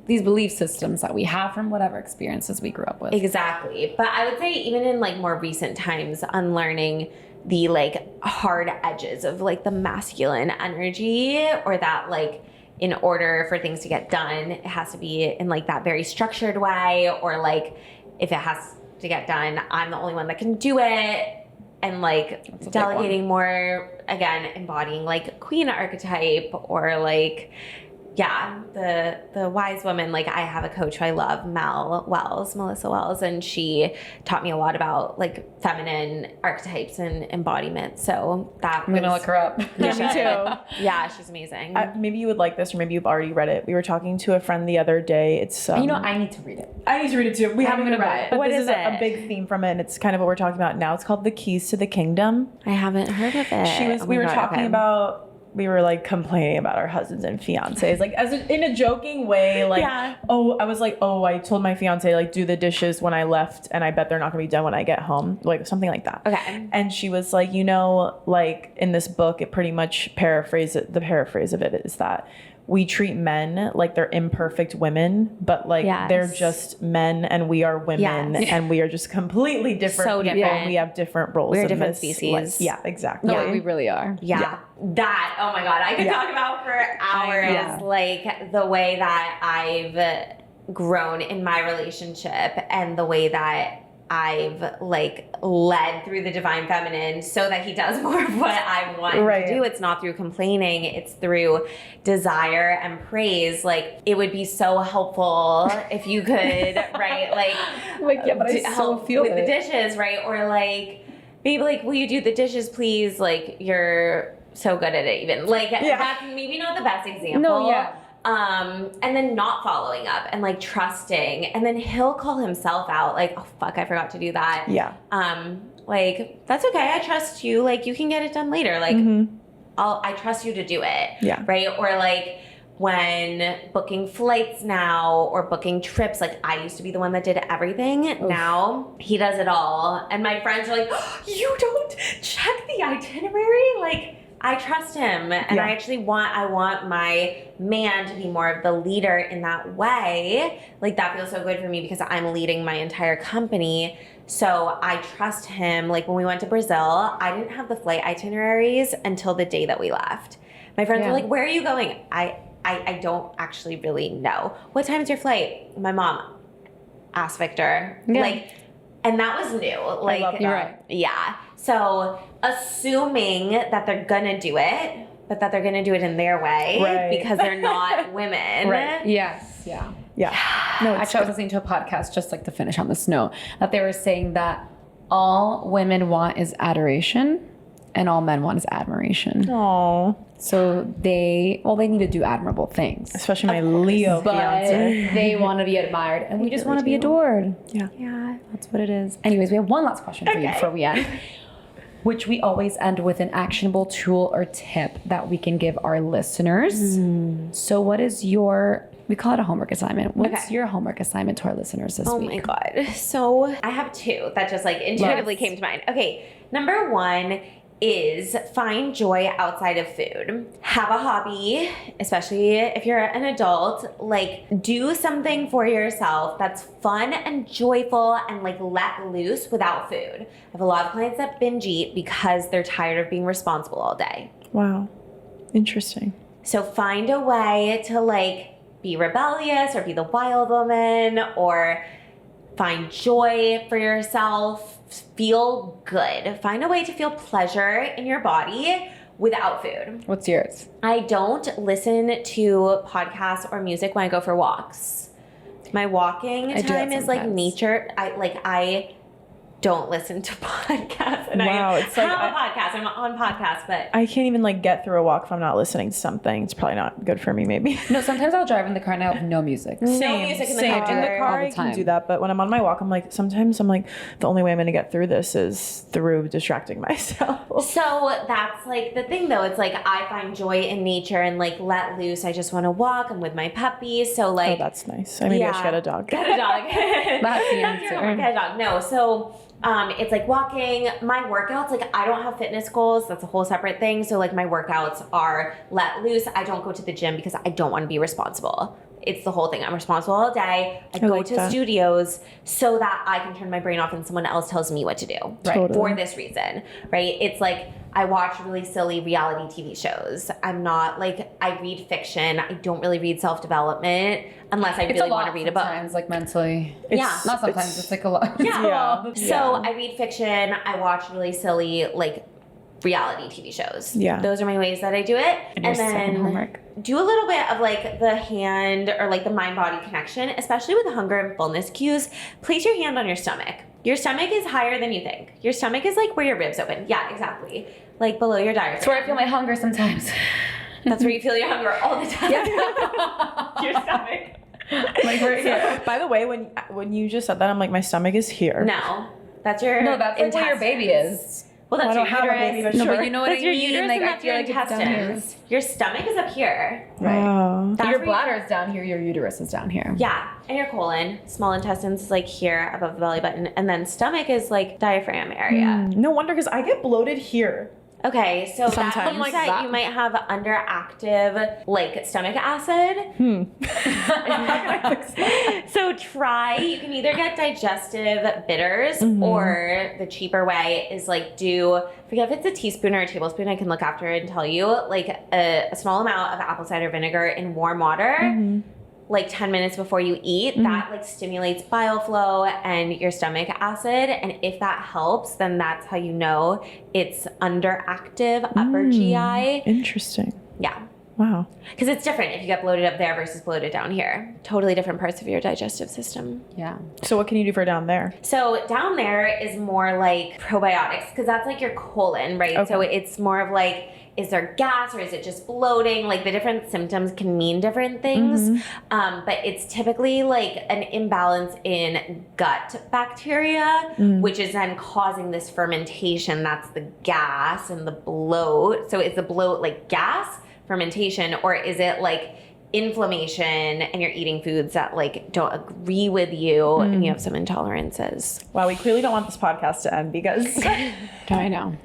these belief systems that we have from whatever experiences we grew up with. Exactly. But I would say even in like more recent times, unlearning the like hard edges of like the masculine energy, or that like in order for things to get done, it has to be in like that very structured way, or like if it has to get done, I'm the only one that can do it. And like delegating more, again, embodying like queen archetype, or like, yeah, the wise woman. Like I have a coach who I love, Melissa Wells, and she taught me a lot about like feminine archetypes and embodiment. So that I'm gonna look her up. Yeah, me too. Yeah, she's amazing. Maybe you would like this, or maybe you've already read it. We were talking to a friend the other day. It's I need to read it. I need to read it too. We haven't gonna read buy it, it. but What this is is a it? big theme from it, and it's kind of what we're talking about now. It's called The Keys to the Kingdom. I haven't heard of it. We were talking about. We were like complaining about our husbands and fiancés, like in a joking way, like, Yeah. I was like, I told my fiance like do the dishes when I left, and I bet they're not gonna be done when I get home, like something like that. Okay. And she was like, like in this book, it pretty much the paraphrase of it is that we treat men like they're imperfect women, but like they're just men and we are women, and we are just completely different So people. different. And we have different roles. We're in different this, species. like, yeah, exactly. No, we really are. Yeah. That, oh my God, I could talk about for hours, Yeah. like the way that I've grown in my relationship and the way that I've like led through the divine feminine so that he does more of what I want him to do. It's not through complaining, it's through desire and praise. Like it would be so helpful if you could, right? Like yeah, but I help feel with the dishes, right? Or like, babe, like, will you do the dishes, please? Like you're so good at it even. Like that's maybe not the best example. No, yeah. And then not following up and like trusting, and then he'll call himself out like, oh fuck, I forgot to do that. Yeah. Like that's okay. I trust you. Like you can get it done later. Like I trust you to do it. Yeah. Right. Or like when booking flights now or booking trips, like I used to be the one that did everything. Oof. Now he does it all. And my friends are like, oh, you don't check the itinerary? Like I trust him, and I actually want my man to be more of the leader in that way. Like that feels so good for me because I'm leading my entire company. So I trust him. Like when we went to Brazil, I didn't have the flight itineraries until the day that we left. My friends were like, where are you going? I don't actually really know. What time is your flight? My mom asked Victor. Yeah. Like, and that was new. Like, I love that. Yeah. So assuming that they're gonna do it, but that they're gonna do it in their way because they're not women. Right. Yes. Yeah. Yeah. No, actually, I was listening to a podcast just like to finish on this note that they were saying that all women want is adoration and all men want is admiration. Aww. So they need to do admirable things. Especially my Leo fiance. They want to be admired and we just want to be adored. Yeah. Yeah. That's what it is. Anyways, we have one last question for you before we end, which we always end with an actionable tool or tip that we can give our listeners. So what is we call it a homework assignment. What's your homework assignment to our listeners this week? Oh my God. So I have two that just like intuitively came to mind. Okay. Number one is find joy outside of food. Have a hobby, especially if you're an adult. Like do something for yourself that's fun and joyful and like let loose without food. I have a lot of clients that binge eat because they're tired of being responsible all day. Wow. Interesting. So find a way to like be rebellious or be the wild woman or find joy for yourself. Feel good. Find a way to feel pleasure in your body without food. What's yours? I don't listen to podcasts or music when I go for walks. My walking time is like nature. I don't listen to podcasts. And I have a podcast. I'm on podcasts, but I can't even like get through a walk if I'm not listening to something. It's probably not good for me, maybe. No, sometimes I'll drive in the car and I have no music. No music in the car. In the car, I can do that. But when I'm on my walk, sometimes I'm like, the only way I'm going to get through this is through distracting myself. So that's like the thing though. It's like I find joy in nature and like let loose. I just want to walk. I'm with my puppy. So like. Oh, that's nice. Maybe I should get a dog. Get a dog. That's the answer. Get a dog. No, so. It's like walking. My workouts, like I don't have fitness goals. That's a whole separate thing. So like my workouts are let loose. I don't go to the gym because I don't want to be responsible. It's the whole thing. I'm responsible all day. I go to studios so that I can turn my brain off and someone else tells me what to do. Right. Totally. For this reason, right? It's like I watch really silly reality TV shows. I'm not like, I read fiction. I don't really read self-development unless I really want to read a book. Sometimes, like mentally. Not sometimes. It's like a lot. Yeah. So I read fiction. I watch really silly like reality TV shows. Yeah. Those are my ways that I do it. And then homework. Do a little bit of like the hand or like the mind-body connection, especially with hunger and fullness cues. Place your hand on your stomach. Your stomach is higher than you think. Your stomach is like where your ribs open. Yeah, exactly. Like below your diaphragm. That's where I feel my hunger sometimes. That's where you feel your hunger all the time. Yeah. Your stomach. Like right here. By the way, when you just said that, I'm like, my stomach is here. No. That's your that's like where your baby is. Well, that's your uterus. Have a baby, but no, sure. but you know what that's I your mean? Uterus like, and I that's feel your like it's down intestines. Your stomach is up here. Right. Oh. Your bladder is down here. Your uterus is down here. Yeah. And your colon, small intestines is like here above the belly button. And then stomach is like diaphragm area. No wonder, because I get bloated here. Okay, so Sometimes. that means that you might have underactive like stomach acid. So you can either get digestive bitters or the cheaper way is like forget if it's a teaspoon or a tablespoon, I can look after it and tell you, like a small amount of apple cider vinegar in warm water. like 10 minutes before you eat, that like stimulates bile flow and your stomach acid. And if that helps, then that's how you know it's underactive upper GI. Interesting. Yeah. Wow. Because it's different if you get bloated up there versus bloated down here. Totally different parts of your digestive system. Yeah. So what can you do for down there? So down there is more like probiotics, because that's like your colon, right? Okay. So it's more of like, is there gas or is it just bloating? Like the different symptoms can mean different things. But it's typically like an imbalance in gut bacteria, which is then causing this fermentation. That's the gas and the bloat. So is the bloat like gas, fermentation, or is it like inflammation and you're eating foods that like don't agree with you and you have some intolerances? Wow, we clearly don't want this podcast to end because I know.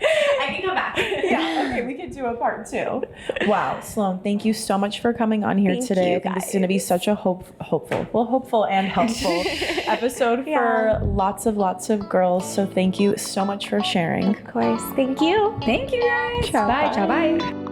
I can come back. yeah, okay, we could do a part 2. Wow, Sloane, thank you so much for coming on here Thank today. you, I think this is guys. going to be such a hopeful and helpful episode for lots of girls. So thank you so much for sharing. Of course. Thank you. Thank you guys. Ciao, Bye. bye. Ciao, bye.